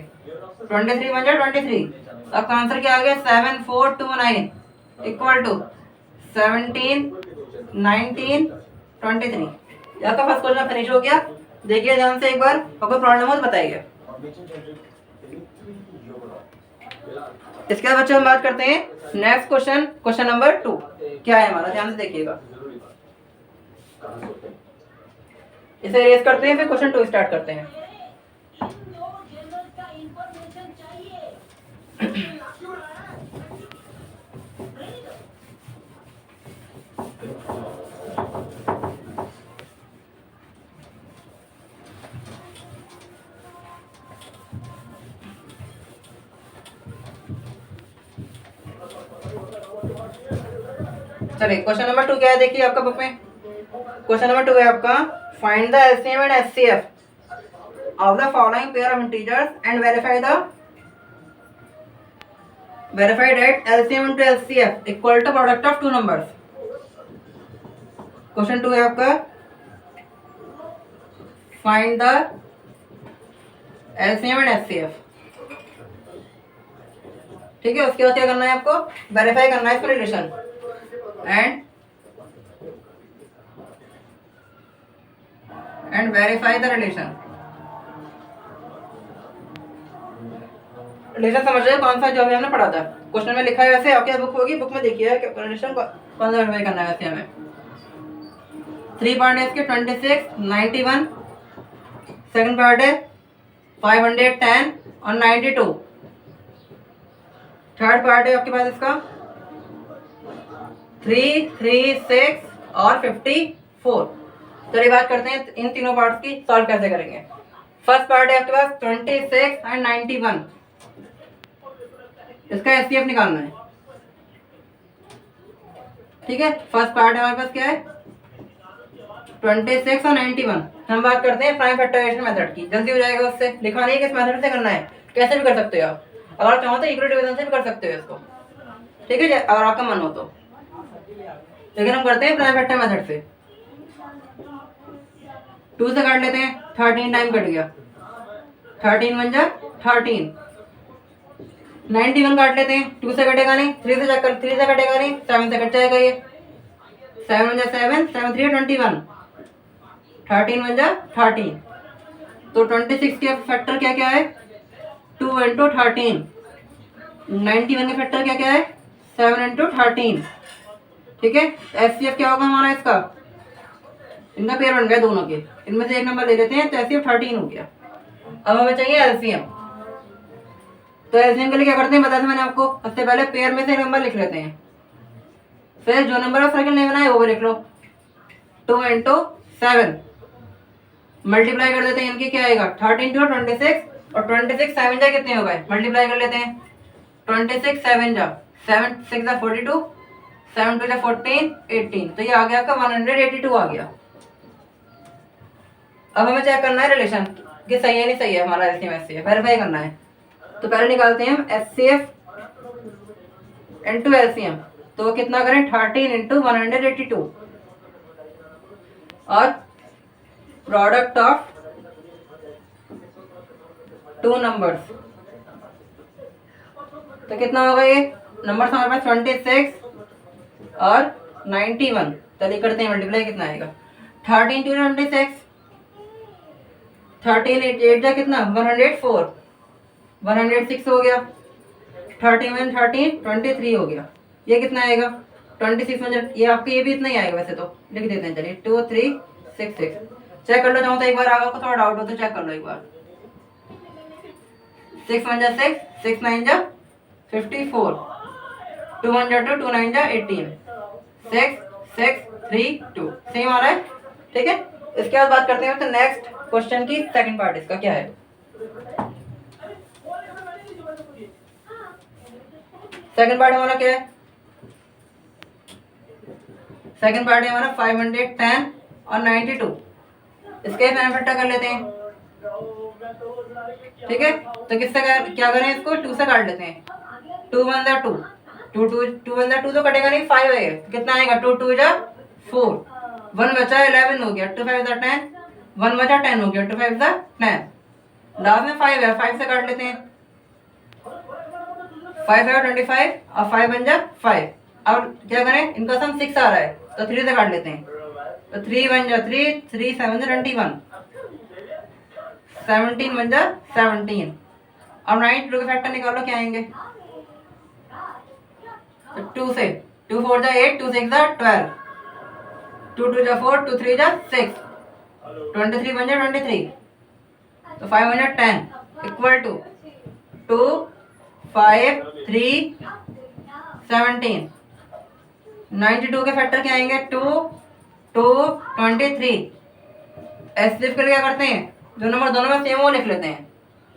23 बन जाए 23, आपका आंसर क्या आ गया 7429 इक्वल टू 17 19 23, आपका फर्स्ट क्वेश्चन फिनिश हो गया, देखिए ध्यान से एक बार, अगर प्रॉब्लम हो तो बताइए। इसके बाद बच्चों हम बात करते हैं नेक्स्ट क्वेश्चन, क्वेश्चन नंबर 2 क्या है हमारा, ध्यान से देखिएगा, इसे रेस करते हैं फिर क्वेश्चन 2 स्टार्ट करते हैं। चलिए क्वेश्चन नंबर 2 क्या है, देखिए आपका बुक में क्वेश्चन नंबर 2 है आपका, find the LCM and HCF of the following pair of integers and verify the verify that LCM into LCF equal to product of two numbers. Question 2 है आपका, find the LCM and HCF. ठीक है, उसके बाद क्या करना है आपको, वेरीफाई करना है इसका relation and verify the relation. Relation समझ रहे हो कौन सा, जो अभी हमने पढ़ा था, क्वेश्चन में लिखा है वैसे, आपके बुक होगी, बुक में देखिए रिलेशन कौन सा वेरीफाई करना है वैसे हमें। 3 पार्ट है इसके 26, 91, सेकंड पार्ट है 510 और 92, थर्ड पार्ट है आपके पास इसका 3, 3, 6 और 54। चलिए बात करते हैं इन तीनों पार्ट्स की सॉल्व कैसे करेंगे। फर्स्ट पार्ट है आपके पास 26 एंड 91, इसका एचसीएफ निकालना है। ठीक है, फर्स्ट पार्ट है हमारे पास क्या है 26 और 91। हम बात करते हैं प्राइम फैक्टराइजेशन मेथड की, जल्दी हो जाएगा उससे। लिखा नहीं है किस मेथड से करना है, कैसे भी कर सकते हो आप, अगर चाहो तो इक्वल डिवीजन से भी कर सकते हो इसको। ठीक है, अगर आपका मन हो तो, लेकिन हम करते हैं प्राइम फैक्टर मेथड से। 2 से काट लेते हैं, 13 टाइम कट गया, 13 बन जा 13। 91 काट लेते हैं, 2 से कटेगा नहीं, 3 से कटेगा नहीं, 7 से कट जाएगा ये, 7 बन जा 7, 7 3 21, 13 बन जा 13। तो 26 के फैक्टर क्या क्या है 2 इंटू 13, 91 के फैक्टर क्या क्या है 7 इंटू 13। ठीक है, एचसीएफ क्या होगा हमारा इसका, इनका पेयर बन गया दोनों के, इनमें से एक नंबर ले लेते हैं, तो एचसीएफ 13 हो गया। अब हमें चाहिए एलसीएम, तो एलसीएम के लिए क्या करते हैं बताया था मैंने आपको, सबसे पहले पेयर में से एक नंबर लिख लेते हैं, फिर जो नंबर ऑफ सर्किल नहीं बनाए वो भी लिख लो, 2 इंटू 7 मल्टीप्लाई कर देते हैं, इनकी क्या आएगा 13 टू 26 और 26 7 जा कितने हो गए, मल्टीप्लाई कर लेते हैं, 26 7 जा 7 6 जा 42, 7 2 जा 14 18, तो ये आ गया आपका 182 आ गया। अब हमें चेक करना है रिलेशन कि सही है नहीं सही है हमारा एलसीएम एचसीएफ, वेरीफाई करना है। तो पहले निकालते हैं हम एचसीएफ इनटू एलसीएम, तो कितना करें 13 इंटू 182 और प्रोडक्ट ऑफ टू नंबर्स, तो कितना होगा ये नंबर हमारे पास 26 और 91। चलिए करते हैं मल्टीप्लाई, कितना आएगा 13 टू 26, 13 8 जा कितना 104, 106 हो गया, 31 13 23 हो गया, ये कितना आएगा 26 में, ये आपके ये भी इतना ही आएगा वैसे तो, लिख देते हैं चलिए 2 3 6 6। चेक कर लो चाहो तो एक बार, आपको थोड़ा डाउट हो तो चेक कर लो एक बार। 6 1 जा 6, 6 9 जा 54, 2 1 जा 2, 2 9 जा 18, 6 6 3 2 सेम आ रहा है। ठीक है, इसके बाद बात करते हैं तो नेक्स्ट क्वेश्चन की सेकंड पार्ट, इसका क्या है सेकंड पार्ट हमारा क्या है, सेकंड पार्ट है हमारा 510 और 92, इसके फैक्टर कर लेते हैं। ठीक है, तो किससे क्या करें, इसको 2 से काट लेते हैं, 2 1 जा 2, 2 2 1 जा 2 तो कटेगा नहीं, 5 है, कितना आएगा 2 2 जा 4, 1 बचा 11 हो गया, 2 5 जा 10, 1 बचा 10 हो गया, 2 5 जा 10, लास्ट में 5 है, 5 से काट लेते हैं, 5 5 25 और 5 बन जा 5। अब क्या करें, इनका सम 6 आ रहा है तो 3 से काट लेते हैं, तो 3 बन जा 3, 3 7 जा 21, 17 बन जा 17। अब 92 के फैक्टर निकालो, क्या आएंगे, तो 2 से 2 4 जा 8, 2 6 जा 12, 2 2 जा 4, 2 3 जा 6, 23 बन जा 23, तो 5 बन जा 10 इक्वल टू 2 5 3 17। 92 के फैक्टर क्या आएंगे 2 2 23। एचसीएफ के लिए क्या करते हैं, जो नंबर दोनों में सेम वो लिख लेते हैं,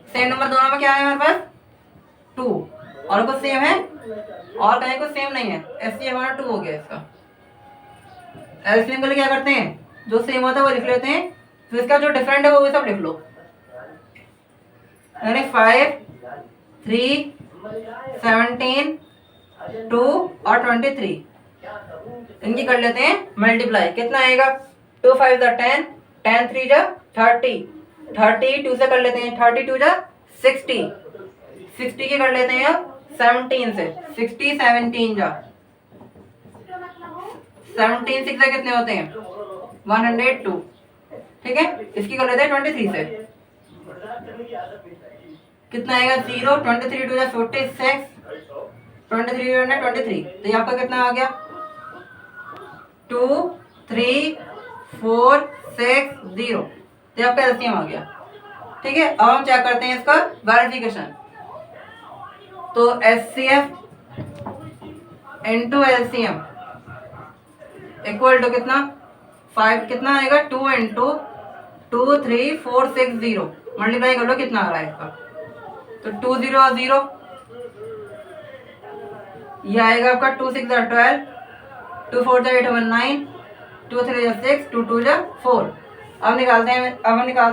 सेम नंबर दोनों में क्या है हमारे पास 2, और कुछ सेम है और कहीं कुछ सेम नहीं है, एचसीएफ हमारा 2 हो गया इसका। एलसीएम के लिए क्या करते हैं, जो सेम होता है वो लिख लेते हैं, तो इसका जो डिफरेंट है वो सब लिख लो, यानी 5 3 17, 2 और 23, इनकी कर लेते हैं मल्टीप्लाई। कितना आएगा? 2 5 जा 10, 10 3 जा 30, 30 2 से कर लेते हैं, 32 जा 60, 60 की कर लेते हैं अब 17 से, 60 17 जा 17 6 कितने होते हैं? 102। ठीक है, इसकी कर लेते हैं 23 से। कितना आएगा? 0, 23 2 जा 46, 23 23, तो ये आपका कितना आ गया? 2 3 4 6 0, तो ये आपका एलसीएम आ गया। ठीक है, अब हम चेक करते हैं इसका वेरिफिकेशन। तो HCF into LCM equal to कितना? 5, कितना आएगा? 2 इंटू 2 3 4 6 0, मल्टीप्लाई कर लो कितना आ रहा है इसका। तो 2 0 और 0, ये आएगा आपका 2 6 12, 2 4 8 9, 2 3 6, 2 2 4। अब निकालते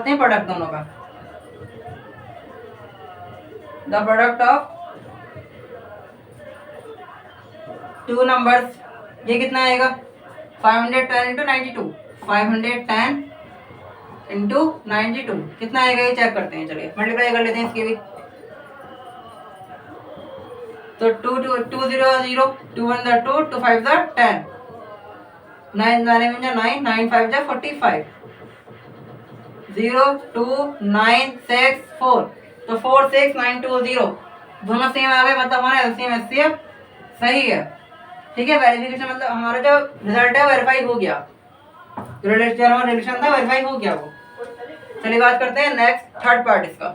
हैं प्रोडक्ट दोनों का। The product of two numbers, ये कितना आएगा? 510 इंटू 92, 510 इंटू 92 कितना आएगा? ये चेक करते हैं। चलिए मल्टीप्लाई कर लेते हैं इसकी भी। तो 2 0 0, 2 1 2, 2 5 10, 9 9 9 5 45, 0 2 9 6 4, तो 4 6 9 2 0 दोनों सेम आ गए, मतलब हमारा एलसीएम एचसीएफ सही है। ठीक है, वेरिफिकेशन मतलब हमारा जो रिजल्ट है वेरीफाई हो गया, जो रिलेशन था वेरीफाई हो गया वो। चलिए बात करते हैं नेक्स्ट थर्ड पार्ट इसका।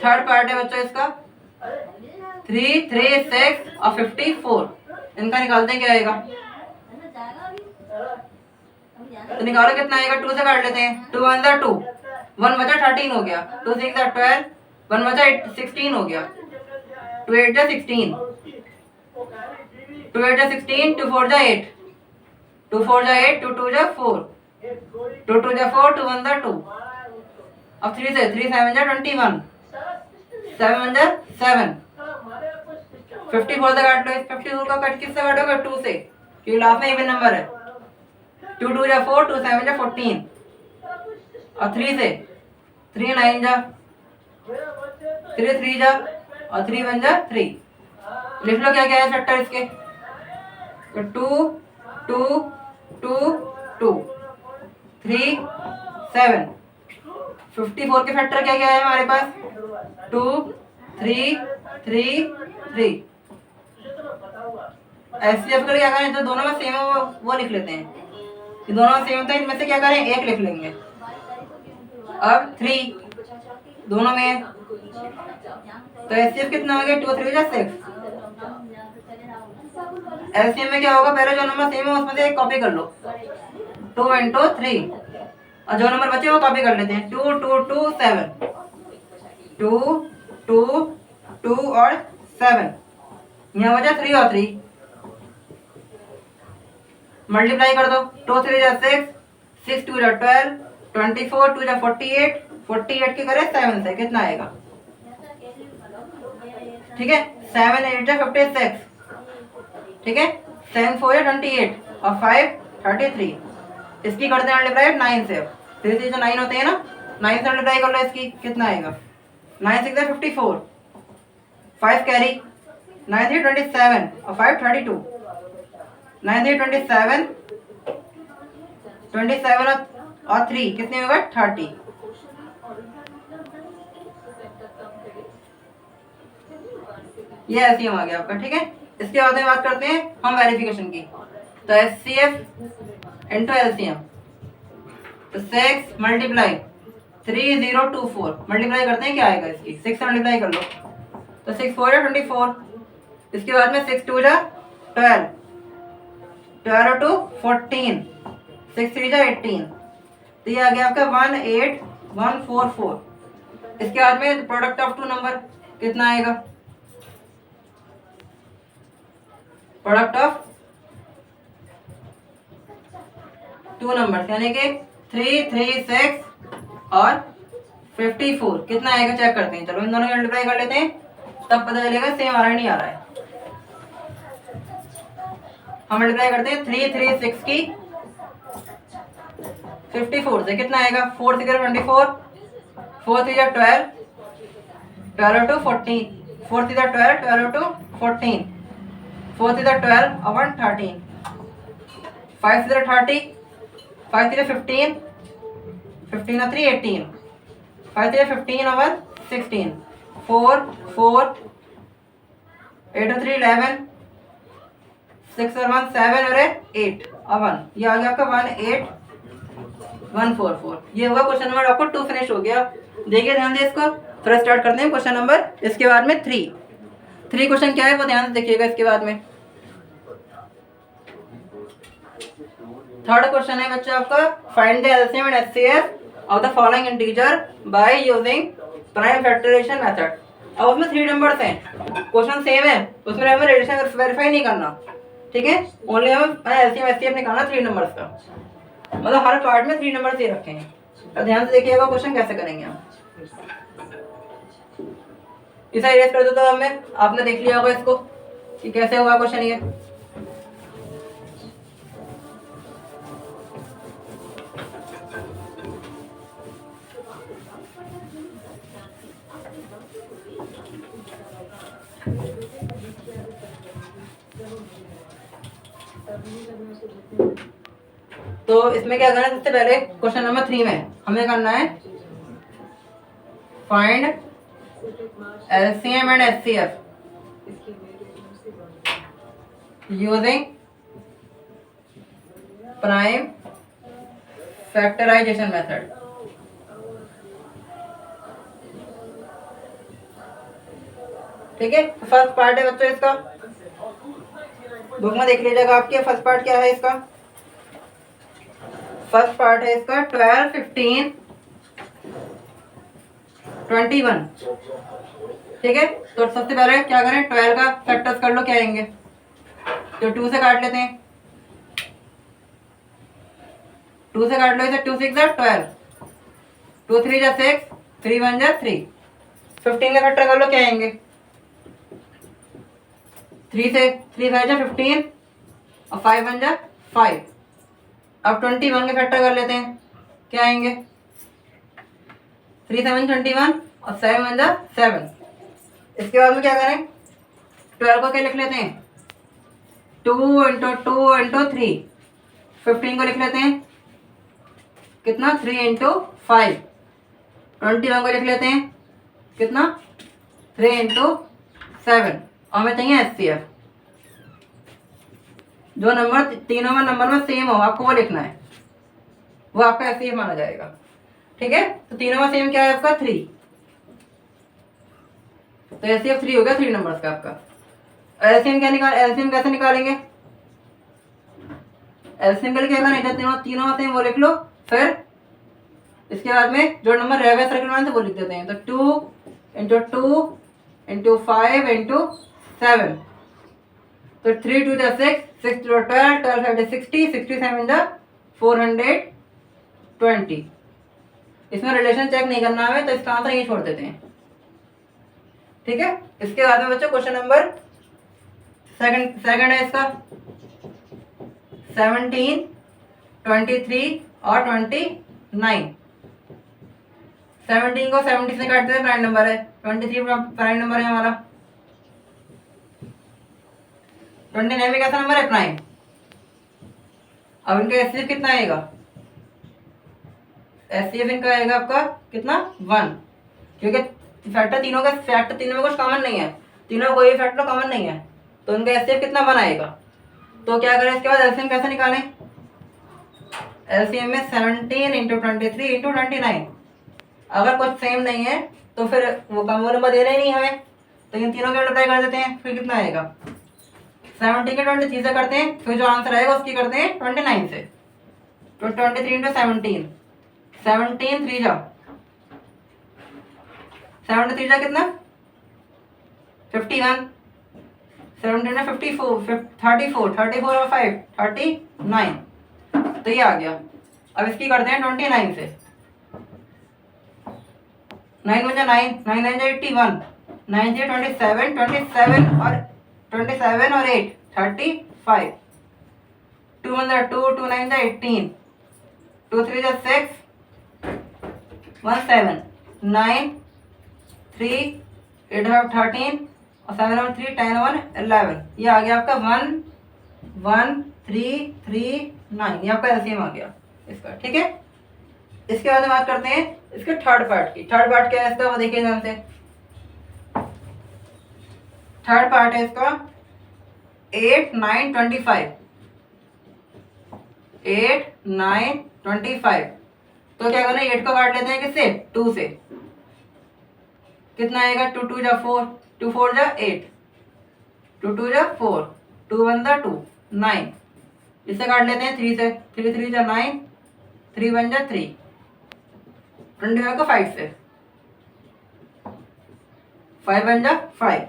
थर्ड पार्ट है बच्चों इसका 3 3 6 और 54, इनका निकालते हैं क्या आएगा। तो निकालो कितना आएगा? 2 से काट लेते हैं, 2 1 2, 1 बचा 13 हो गया, 2 6 12, 1 बचा 16 हो गया, 2 8 16, 2 8 16, 2 4 8, 2 4 8, 2 2 4, 2 2 4, 2 1 2। अब 3 से 3 7 21, 7 1 7, 54 से काट लो। 54 का कट किससे काटोगे? 2 से, क्योंकि लास्ट में इवन नंबर है। 2 2 4, 2 7 14, और 3 से 3 9 जा 3 3 जा और 3 1 जा 3। लिख लो क्या क्या है फैक्टर इसके। तो 2 2 2 2 3 7। 54 के फैक्टर क्या क्या है हमारे पास? 2 3 3 3। एचसीएफ का क्या करें? जो दोनों में सेम है वो लिख लेते हैं। ये दोनों में सेम होता है, इनमें से क्या करें? एक लिख लेंगे। अब 3 दोनों में, तो एचसीएफ कितना हो गया? 2 3 6। एलसीएम में क्या होगा? पहले जो नंबर सेम है उसमें से एक कॉपी कर लो, 2 इंटू 3, और जो नंबर बचे वो कॉपी कर लेते हैं। 2 2 2 7, 2 2 2 और 7, यहाँ बचा 3 और 3, मल्टीप्लाई कर दो। 2 3 6, 6 2 12, 24 2 48, 48 की करें 7 से, कितना आएगा? ठीक है, 7 8 56, ठीक है, 7 4 28 और 5 33। इसकी करते हैं मल्टीप्लाई 9 से। 3 3 जो 9 होते हैं ना, 9 से मल्टीप्लाई कर लो इसकी, कितना आएगा? 9 6 54, 5 कैरी, 9 3 27 और 5 32, 9 3 27 और 3 कितने होगा? 30। ये एलसीएम आ गया आपका। ठीक है, इसके बाद में बात करते हैं हम वेरिफिकेशन की। तो एचसीएफ इनटू एलसीएम, तो 6 मल्टीप्लाई 3024, मल्टीप्लाई करते हैं क्या आएगा इसकी? 6 से मल्टीप्लाई कर लो, तो 6 4 24। इसके बाद में 6 2 12, 12 2 14, 6 3 18, तो ये आ गया आपका 18144। इसके बाद में प्रोडक्ट ऑफ टू नंबर कितना आएगा? प्रोडक्ट ऑफ टू नंबर यानी कि 3 3 6 और 54 कितना आएगा चेक करते हैं। चलो इन दोनों को मल्टीप्लाई कर लेते हैं, तब पता चलेगा सेम आ रहा है नहीं आ रहा है। हम मल्टीप्लाई करते हैं 3 3 6 की 54 से, कितना आएगा 4 3 24, 4 3 12, 12 to 14, 4 3 12, 12 to 14, 4 3 12 upon 13, 5 3 30, 5 3 15, 15 3 18, 5 3 15 upon 16, 4 4, 8 3 11, 6 और 1 7 और 8 अपन ये आ गया आपका 18144। ये हुआ क्वेश्चन नंबर आपको 2 फिनिश हो गया। देखिए ध्यान दे इसको, फिर स्टार्ट करते हैं क्वेश्चन नंबर, इसके बाद में 3 क्वेश्चन क्या है वो ध्यान से देखिएगा। इसके बाद में थर्ड क्वेश्चन है बच्चा आपका, find the LCM and HCF of the following integer by using prime factorisation method. अब उसमें 3 नंबर्स हैं, क्वेश्चन सेम है, उसमें हमें रेडिशन वेरीफाई नहीं करना, ठीक है, ओनली हमें एलसीएम एचसीएफ निकालना 3 नंबर्स का, मतलब हर पार्ट में 3 नंबर दे रखे हैं। तो ध्यान से देखिएगा क्वेश्चन कैसे करेंगे हम। इसे इरेज कर दो तो हमें, आपने देख लिया होगा इसको कि कैसे हुआ क्वेश्चन ये। तो इसमें क्या करना है, सबसे पहले क्वेश्चन नंबर 3 में हमें करना है find LCM and HCF using prime factorisation method. ठीक है, फर्स्ट पार्ट है बच्चों इसका, बुक में देख लीजिएगा आपके फर्स्ट पार्ट क्या है इसका। फर्स्ट पार्ट है इसका 12 15 21। ठीक है, तो सबसे पहले क्या करें, 12 का फैक्टर्स कर लो, क्या आएंगे, तो 2 से काट लेते हैं, 2 से काट लो इसे, 2 6 12, 2 3 6, 3 1 3। 15 का फैक्टर कर लो, क्या आएंगे, 3 से 3 5 15 और 5 1 5। अब 21 के फैक्टर कर लेते हैं, क्या आएंगे, 3 7 21 और 7 1 7। इसके बाद में क्या करें, 12 को क्या लिख लेते हैं, 2 × 2 × 3। 15 को लिख लेते हैं कितना, 3 × 5। 21 को लिख लेते हैं कितना, 3 × 7। और हमें चाहिए एचसीएफ, जो नंबर तीनों में नंबर में सेम हो आपको वो लिखना है, वो आपका एचसीएफ माना जाएगा। ठीक है, तो तीनों में सेम क्या है आपका 3, तो एचसीएफ 3 हो गया 3 नंबर्स का आपका। एलसीएम एलसीएम कैसे निकालेंगे, एलसीएम के लिए क्या करना, तीनों में सेम वो लिख लो, फिर इसके बाद में जो नंबर रहेगा सर्किल वन से वो लिख देते हैं, तो 2 × 2 × 5 × 7। तो 3 2 6, 6 2 12, 12 5 60, 67 420। इसमें रिलेशन चेक नहीं करना हमें, तो इसका आंसर यही छोड़ देते हैं। ठीक है, इसके बाद में बच्चों क्वेश्चन नंबर सेकंड है इसका 17 23 और 29। 17 को 70 से काटते हैं, प्राइम नंबर है, 23 प्राइम नंबर है हमारा, 29 में कैसा नंबर है, प्राइम। अब इनका एचसीएफ कितना आएगा, एचसीएफ इनका आएगा आपका कितना 1, क्योंकि फैक्टर तीनों में कुछ कॉमन नहीं है, तीनों में कोई फैक्टर कॉमन नहीं है, तो इनका एचसीएफ कितना 1 आएगा। तो क्या करें, इसके बाद एलसीएम कैसे निकालें, एलसीएम में 17 × 23 × 29। अगर कुछ सेम नहीं है तो फिर वो कम नंबर दे रहे नहीं हमें, तो इन तीनों के मल्टीप्लाई कर देते हैं, फिर कितना आएगा, 70 के 23 से करते हैं, फिर जो आंसर आएगा उसकी करते हैं 29 से, तो 23 × 17, 17 3 जा 73 जा कितना 51, 17 में 54, 34 और 5 39, तो ये आ गया। अब इसकी करते हैं 29 से, 9 वन जा 9, 9 9 जा 81, 9 से 27, 27 और 8 35, 2 वन जा 2, 2 9 जा 18, 2 3 जा 6, 1 7, 9 3 8 13 और 7 और 3 10 1 11। ये आ गया आपका 1 1 3 3 9, ये आपका एलसीएम आ गया इसका। ठीक है, इसके बाद हम बात करते हैं इसके थर्ड पार्ट की। थर्ड पार्ट क्या है इसका, वो देखिए ध्यान से। थर्ड पार्ट है इसका 8 9 25, 8 9 25। तो क्या करना है, 8 को काट लेते हैं किससे, 2 से। कितना आएगा, 2 2 जा 4, 2 4 जा 8, 2 2 जा 4, 2 1 जा 2 9। इससे काट लेते हैं 3 से, 3 3 जा 9, 3 1 जा 3, 25 को 5 से, 5 1 जा 5।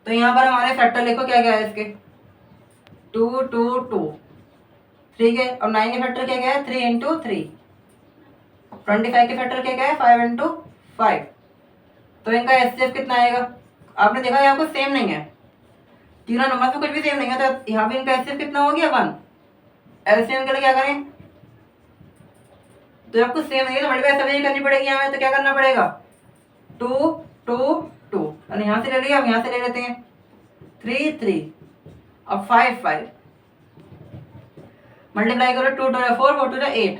तो यहाँ पर हमारे फैक्टर लिखो क्या क्या है इसके, 2 2 2 3 के, और 9 के फैक्टर क्या क्या है, 3 इंटू 3। 25 के फैक्टर क्या क्या है, 5 इंटू 5। तो इनका एचसीएफ कितना आएगा, आपने देखा यहाँ कुछ सेम नहीं है, तीनों नंबर पे कुछ भी सेम नहीं है, तो यहाँ पे इनका एचसीएफ कितना हो गया 1। एलसीएम के लिए क्या करें, तो आपको सेम नहीं है तो मल्टीप्लाई सभी करनी पड़ेगी हमें। तो क्या करना पड़ेगा, 2 2 2, और यहाँ से ले लिया, अब यहाँ से ले लेते हैं 3 3 और 5 5। मल्टीप्लाई करो, 2 2 4, 4 2 8,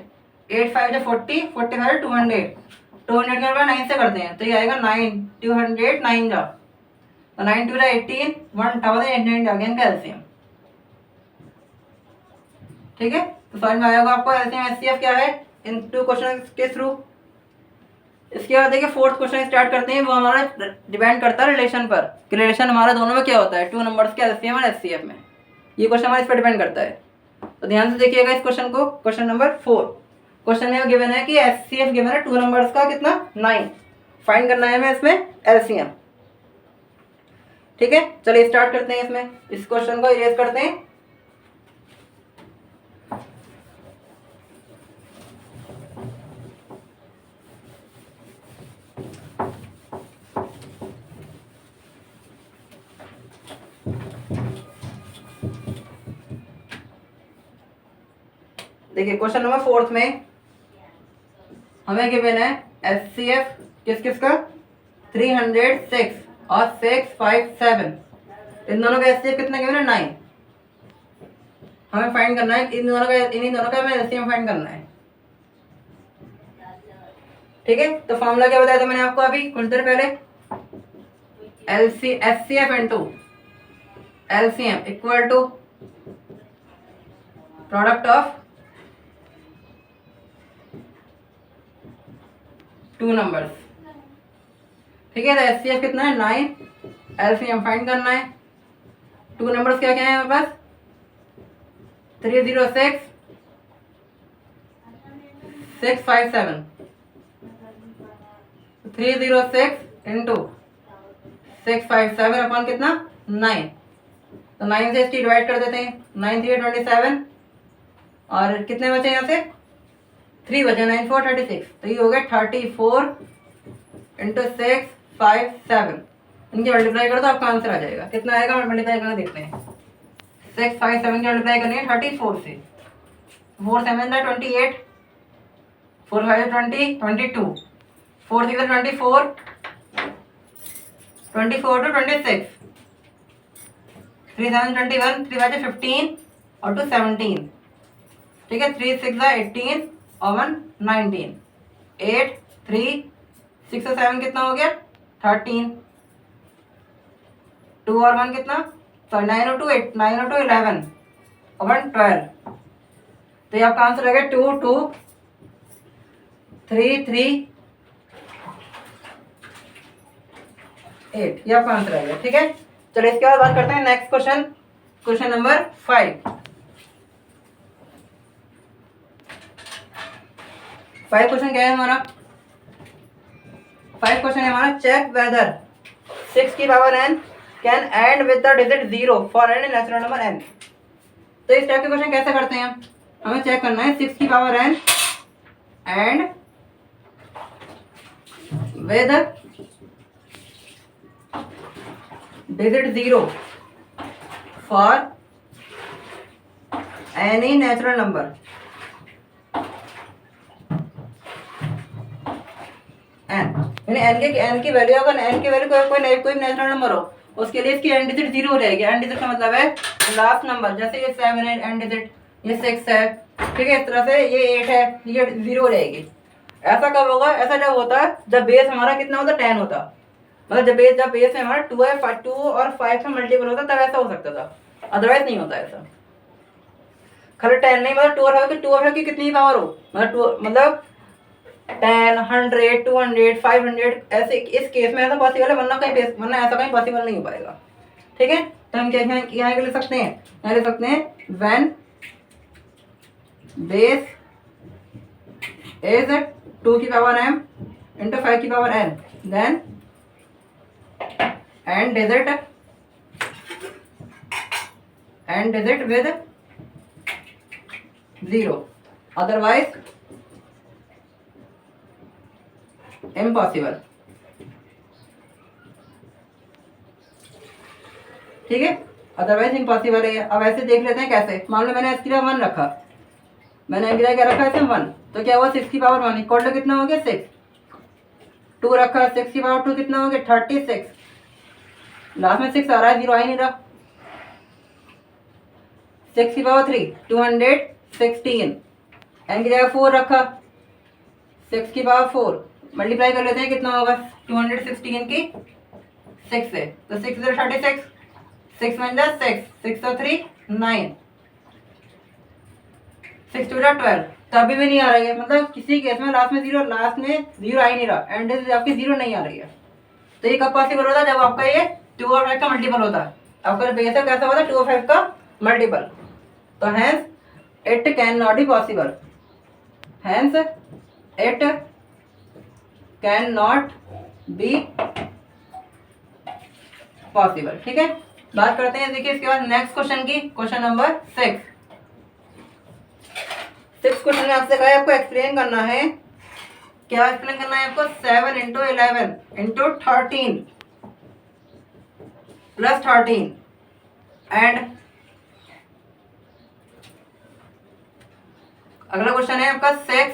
8 5 जो 40, 45 200, 200 के बाद 9 से करते हैं तो ये आएगा 9 200 9 जा, तो 9 2 जा 18, 1889 जा गया इनका एलसीएम। ठीक है, तो समझ में आएगा आपको एलसीएम एचसीएफ क्या है इन टू क्वेश्चन के थ्रू। इसके बाद देखिए फोर्थ क्वेश्चन स्टार्ट करते हैं, वो हमारा डिपेंड करता है रिलेशन पर, कि रिलेशन हमारा दोनों में क्या होता है, 2 नंबर्स के एलसीएम और एचसीएफ में। ये क्वेश्चन हमारा इस पर डिपेंड करता है, तो ध्यान से देखिएगा इस क्वेश्चन को। क्वेश्चन नंबर 4, क्वेश्चन में गिवन है कि एचसीएफ गिवन है 2 नंबर्स का कितना 9, फाइंड करना है हमें इसमें एलसीएम। ठीक है, चलिए स्टार्ट करते हैं इसमें, इस क्वेश्चन को इरेज करते हैं। देखिए क्वेश्चन नंबर 4 में हमें गिवन है एचसीएफ किस किस का, 306 और 657। इन दोनों का एचसीएफ कितना गिवन है 9। हमें फाइंड करना है इन दोनों का, इन्हीं दोनों का हमें एलसीएम फाइंड करना है। ठीक है, तो फॉर्मूला क्या बताया था मैंने आपको अभी कुछ देर पहले, HCF into LCM equal to product of 2 numbers. ठीक है, तो एचसीएफ कितना है 9, एलसीएम फाइंड करना है। 2 नंबर्स क्या क्या है हमारे पास, 306 657, 306 इंटू 657 अपन कितना 9, तो 9 से इसकी डिवाइड कर देते हैं, 9 3 27, और कितने बचे यहाँ से 3 बचे, 9 4 36, तो ये हो गया 34 इंटू 657। इनकी मल्टीप्लाई करो तो आपका आंसर आ जाएगा। कितना आएगा मल्टीप्लाई करना देखते हैं, 657 की मल्टीप्लाई करनी है 34 से, 4 7 है 28, 4 5 20 22, 4 6 24, 24 to 26, 3 7 21, 3 5 15 और 2 17। ठीक है, 3 6 18 और 1 19, 8 3 6 और 7 कितना हो गया 13, 2 और 1 कितना, सॉरी 9 और 2 8, 9 और 2 11 और 1 12। तो ये आपका आंसर आ गया 2 2 3 3 8, ये आपका आंसर आ गया। ठीक है, चलिए इसके बाद बात करते हैं next question, question number 5। 5 question क्या है हमारा, 5 क्वेश्चन है हमारा, चेक वेदर 6 की power n can end with the digit 0 for an natural number n। तो इस टाइप के क्वेश्चन कैसे करते हैं हम, हमें चेक करना है 6 की power n and with digit 0 for any natural number. n की वैल्यू अगर n की वैल्यू कोई नेचुरल नंबर हो, उसके लिए इसकी एंड डिजिट 0 रहेगी। एंड डिजिट का मतलब है लास्ट नंबर, जैसे ये 7 है एंड डिजिट, ये 6 है, ठीक है, इस तरह से ये 8 है, ये 0 रहेगी। ऐसा कब होगा? ऐसा जब होता है जब बेस हमारा कितना होता, 10 होता, मतलब जब बेस में हमारा 2 है, 2 और 5 का मल्टीपल होता, तब ऐसा हो सकता था, अदरवाइज नहीं होता ऐसा। खाली 10 नहीं, मतलब 2 और 5 की कितनी पावर हो, मतलब 10, 100, 200, 500, ऐसे इस केस में ऐसा पॉसिबल है, वरना ऐसा कहीं पॉसिबल नहीं हो पाएगा। ठीक है, तो हम क्या यहाँ लिख सकते हैं, यहाँ लिख सकते हैं व्हेन बेस इज 2 की पावर m इंटू 5 की power n, then end digit with 0, otherwise impossible. ठीक है, अदरवाइज इम्पॉसिबल है। अब ऐसे देख लेते हैं कैसे। मान लो मैंने इसकी पावर 1 रखा, मैंने क्या रखा है, 1, तो क्या हुआ, 6 की पावर 1 इक्वल टू कितना हो गया, 6। 2 रखा, 6 की पावर 2 कितना हो गया, 36। लास्ट में 6 आ रहा है, 0 आ ही नहीं रहा। 6 की पावर 3 216, एन की जगह 4 रखा, 6 की पावर 4 मल्टीप्लाई कर लेते हैं, कितना होगा, 216 की 6 से, तो 6 0 36, 6 1 6, 6 3 9, 6 2 12, तो अभी भी नहीं आ रही है, मतलब किसी केस में लास्ट में 0 आ ही नहीं रहा, एंड आपकी 0 नहीं आ रही है। तो ये कब पॉसिबल होता है, जब आपका ये 2 और 5 का मल्टीपल होता है। आपका बेस कैसा होता है, 2 और 5 का मल्टीपल, तो hence it can not be possible, hence it can not be possible. ठीक है, बात करते हैं, देखिए इसके बाद नेक्स्ट क्वेश्चन की, क्वेश्चन नंबर 6 क्वेश्चन में आपसे कहा है आपको एक्सप्लेन करना है, क्या एक्सप्लेन करना है आपको, 7 इंटू 11 इंटू 13 प्लस 13 एंड अगला क्वेश्चन है आपका 6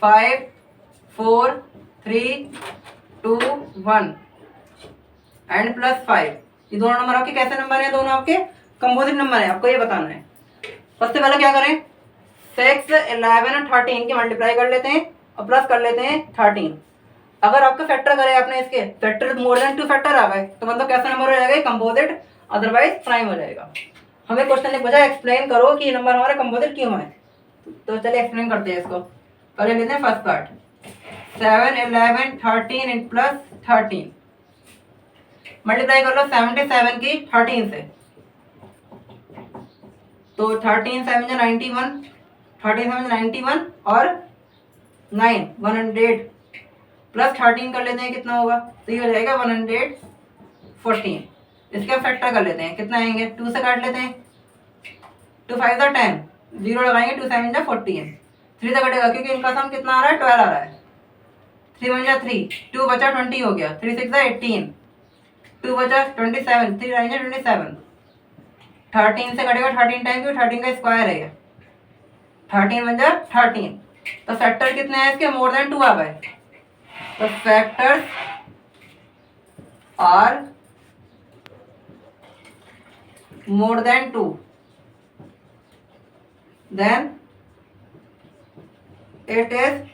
5 4 3 2 1 एंड प्लस 5। ये दोनों नंबर आपके कैसे नंबर है, दोनों आपके कंपोजिट नंबर है, आपको ये बताना है। सबसे पहले क्या करें, 6 11 और 13 की मल्टीप्लाई कर लेते हैं और प्लस कर लेते हैं 13। अगर आपका फैक्टर करे आपने, इसके फैक्टर मोर देन 2 फैक्टर आ गए, तो मतलब कैसा नंबर हो जाएगा, कंपोजिट, अदरवाइज प्राइम हो जाएगा। हमें क्वेश्चन ने पूछा एक्सप्लेन करो कि ये नंबर हमारा कंपोजिट क्यों है, तो चलिए एक्सप्लेन करते हैं इसको। पहले लेते हैं first part, 7 11 13 in plus 13, multiply कर लो 77 की 13 से, तो 13 7 91, 13 7 91 और 9 100 प्लस 13 कर लेते हैं, कितना होगा, तो ये हो जाएगा 114। इसके फैक्टर कर लेते हैं, कितना आएंगे, 2 से काट लेते हैं, 2 5 10, 0 लगाएंगे, 2 7 14, 3 से कटेगा क्योंकि इनका सम कितना आ रहा है, 12 आ रहा है, 3 1 3, 2 बचा 20 हो गया, 3 6 18, 2 बचा 27, 3 आएंगे 27, 13 से कटेगा 13 टाइम, क्योंकि 13 का स्क्वायर है ये, 13 बन जा 13, तो फैक्टर कितने हैं इसके, मोर देन 2 आ गए, तो factors are more than 2, then it is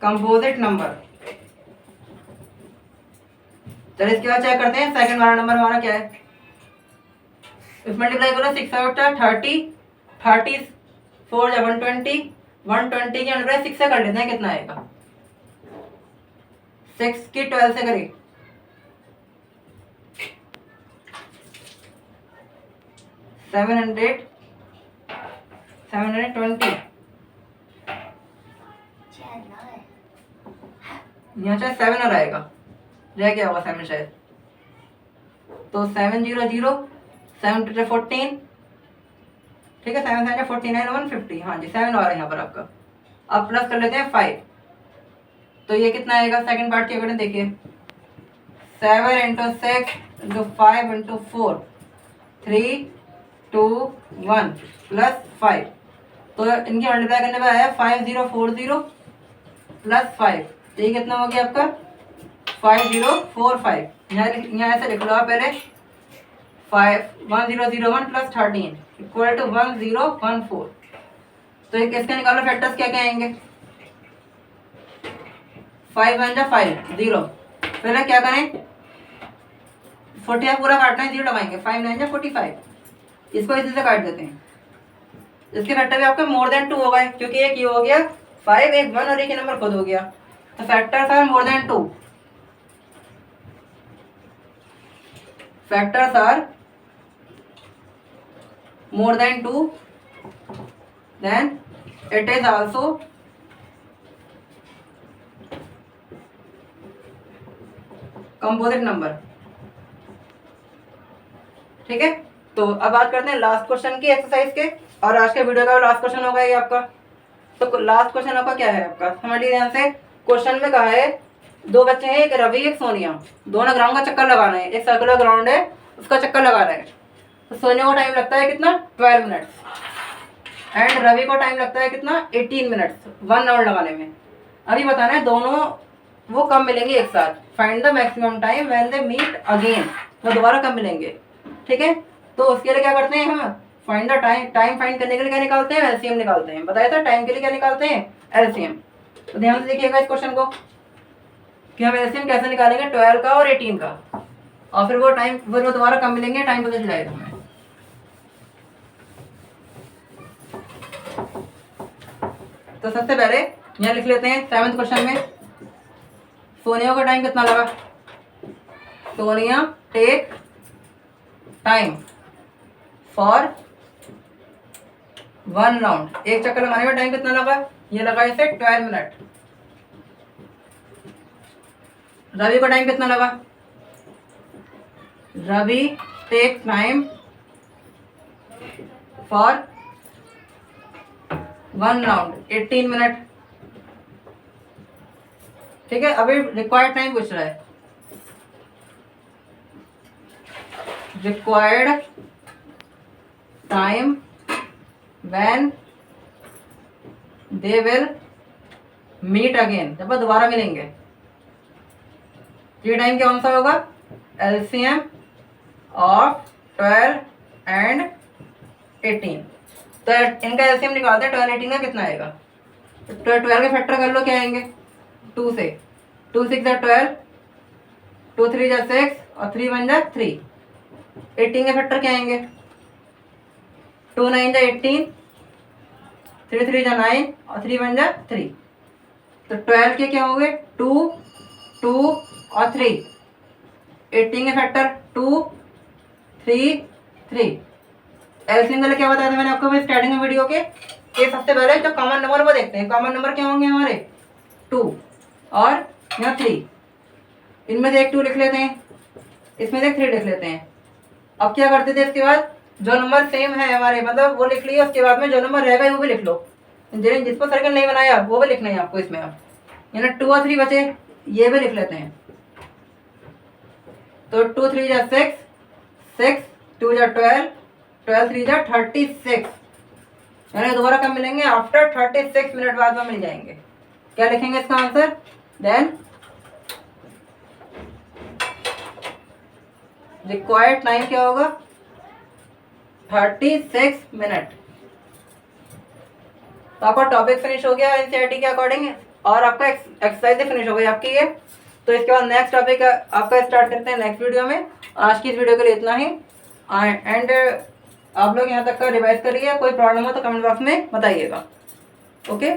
composite number. चलिए इसके बाद चेक करते हैं सेकंड वाला नंबर हमारा क्या है। इस मल्टीप्लाई करो 6 आउट 30, 30 4 120, 120 की मल्टीप्लाई 6 से कर लेते हैं, कितना आएगा, 6 की 12 से करें, 720, यहाँ चाहे 7 और आएगा, रह गया होगा 7 शायद, तो 7 0 0, 7 2 14, ठीक है, 7 7 49 150, हाँ जी 7 और है यहाँ पर आपका। अब प्लस कर लेते हैं 5, तो ये कितना आएगा सेकंड पार्ट के अकॉर्डिंग देखिए 7 इंटू 6 इंटू 5 इंटू 4 3 2 1 प्लस 5। तो इनकी मल्टीप्लाई करने पर आया 5040 प्लस 5। तो ये कितना हो गया आपका 5045। यहाँ ऐसे लिख लो आप पहले 1001 प्लस 13 इक्वल टू 1014। तो एक इसके निकालो फैक्टर्स क्या क्या आएंगे 5 1 जा 5 0। पहले क्या करें 45 पूरा काटना है 0 लगाएंगे 5 9 जा 45। इसको इसी से काट देते हैं। इसके फैक्टर भी आपके मोर देन 2 हो गए क्योंकि एक ये हो गया 5 एक 1 और एक नंबर खुद हो गया। तो factors are more than 2। Factors are more than 2 then it is also composite number। ठीक है, तो अब बात करते हैं लास्ट क्वेश्चन की एक्सरसाइज के। और आज के वीडियो का लास्ट क्वेश्चन होगा ये आपका। तो लास्ट क्वेश्चन आपका क्या है आपका समझ लीजिए ध्यान से। क्वेश्चन में कहा है दो बच्चे हैं एक रवि एक सोनिया, दोनों ग्राउंड का चक्कर लगाना है। एक सर्कुलर ग्राउंड है उसका चक्कर लगाना है। तो सोनिया को टाइम लगता है कितना 12 मिनट्स एंड रवि को टाइम लगता है कितना 18 मिनट्स 1 आवर लगाने में। अभी बताना है दोनों वो कब मिलेंगे एक साथ। Find the maximum time when they meet again, वो दोबारा कब मिलेंगे। ठीक है, तो उसके लिए क्या करते हैं हम फाइंड द टाइम फाइंड करने के लिए क्या निकालते हैं एलसीएम निकालते हैं। बताया था टाइम के लिए क्या निकालते हैं एलसीएम। तो ध्यान से देखिएगा इस क्वेश्चन को कि हम एलसीएम कैसे निकालेंगे 12 का और 18 का, और फिर वो टाइम फिर वो दोबारा कब मिलेंगे टाइम पता चल जाएगा हमें। तो सबसे पहले यहाँ लिख लेते हैं 7वें क्वेश्चन में सोनिया का टाइम कितना लगा। Sonia take time for 1 round, एक चक्कर लगाने में टाइम कितना लगा, ये लगा इसे 12 मिनट। रवि का टाइम कितना लगा, Ravi take time for 1 round 18 minute. ठीक है, अभी रिक्वायर्ड टाइम पूछ रहा है। Required time when they will meet again, जब दोबारा मिलेंगे। ये टाइम कौन सा होगा एलसीएम ऑफ 12 एंड 18। तो इनका एलसीएम निकालते हैं 12 18 का कितना आएगा। तो 12 के फैक्टर कर लो क्या आएंगे 2 से 2 6 जा 12 2 3 जा 6 और 3 1 जा 3। 18 के फैक्टर क्या आएंगे 2 9 जा 18 3 3 जा 9 और 3 1 जा 3। तो 12 के क्या होंगे 2 2 और 3। 18 के फैक्टर 2 3 3। एलसीएम के लिए क्या बताया था मैंने आपको स्टार्टिंग में वीडियो के। ये सबसे पहले जो कॉमन नंबर वो देखते हैं। कॉमन नंबर क्या होंगे हमारे 2 और यहाँ 3। इनमें से एक 2 लिख लेते हैं, इसमें से एक 3 लिख लेते हैं। अब क्या करते थे इसके बाद जो नंबर सेम है हमारे मतलब वो लिख लिया, उसके बाद में जो नंबर रहेगा वो भी लिख लो। जिस पर सर्कल नहीं बनाया वो भी लिखना है आपको इसमें। आप यानी 2 और 3 बचे ये भी लिख लेते हैं। तो 2 3 जा 6 6 2 जा 12 12 3 जा 36। यानी दोबारा कब मिलेंगे आफ्टर 36 मिनट बाद में मिल जाएंगे। क्या लिखेंगे इसका आंसर देन रिक्वायर्ड टाइम क्या होगा 36 मिनट। तो आपका टॉपिक फिनिश हो गया एनसीईआरटी के अकॉर्डिंग और आपका एक्सरसाइज फिनिश हो गई आपकी ये। तो इसके बाद नेक्स्ट टॉपिक आपका स्टार्ट करते हैं नेक्स्ट वीडियो में। आज की इस वीडियो के लिए इतना ही एंड आप लोग यहाँ तक का रिवाइज करिए। कोई प्रॉब्लम हो तो कमेंट बॉक्स में बताइएगा। ओके।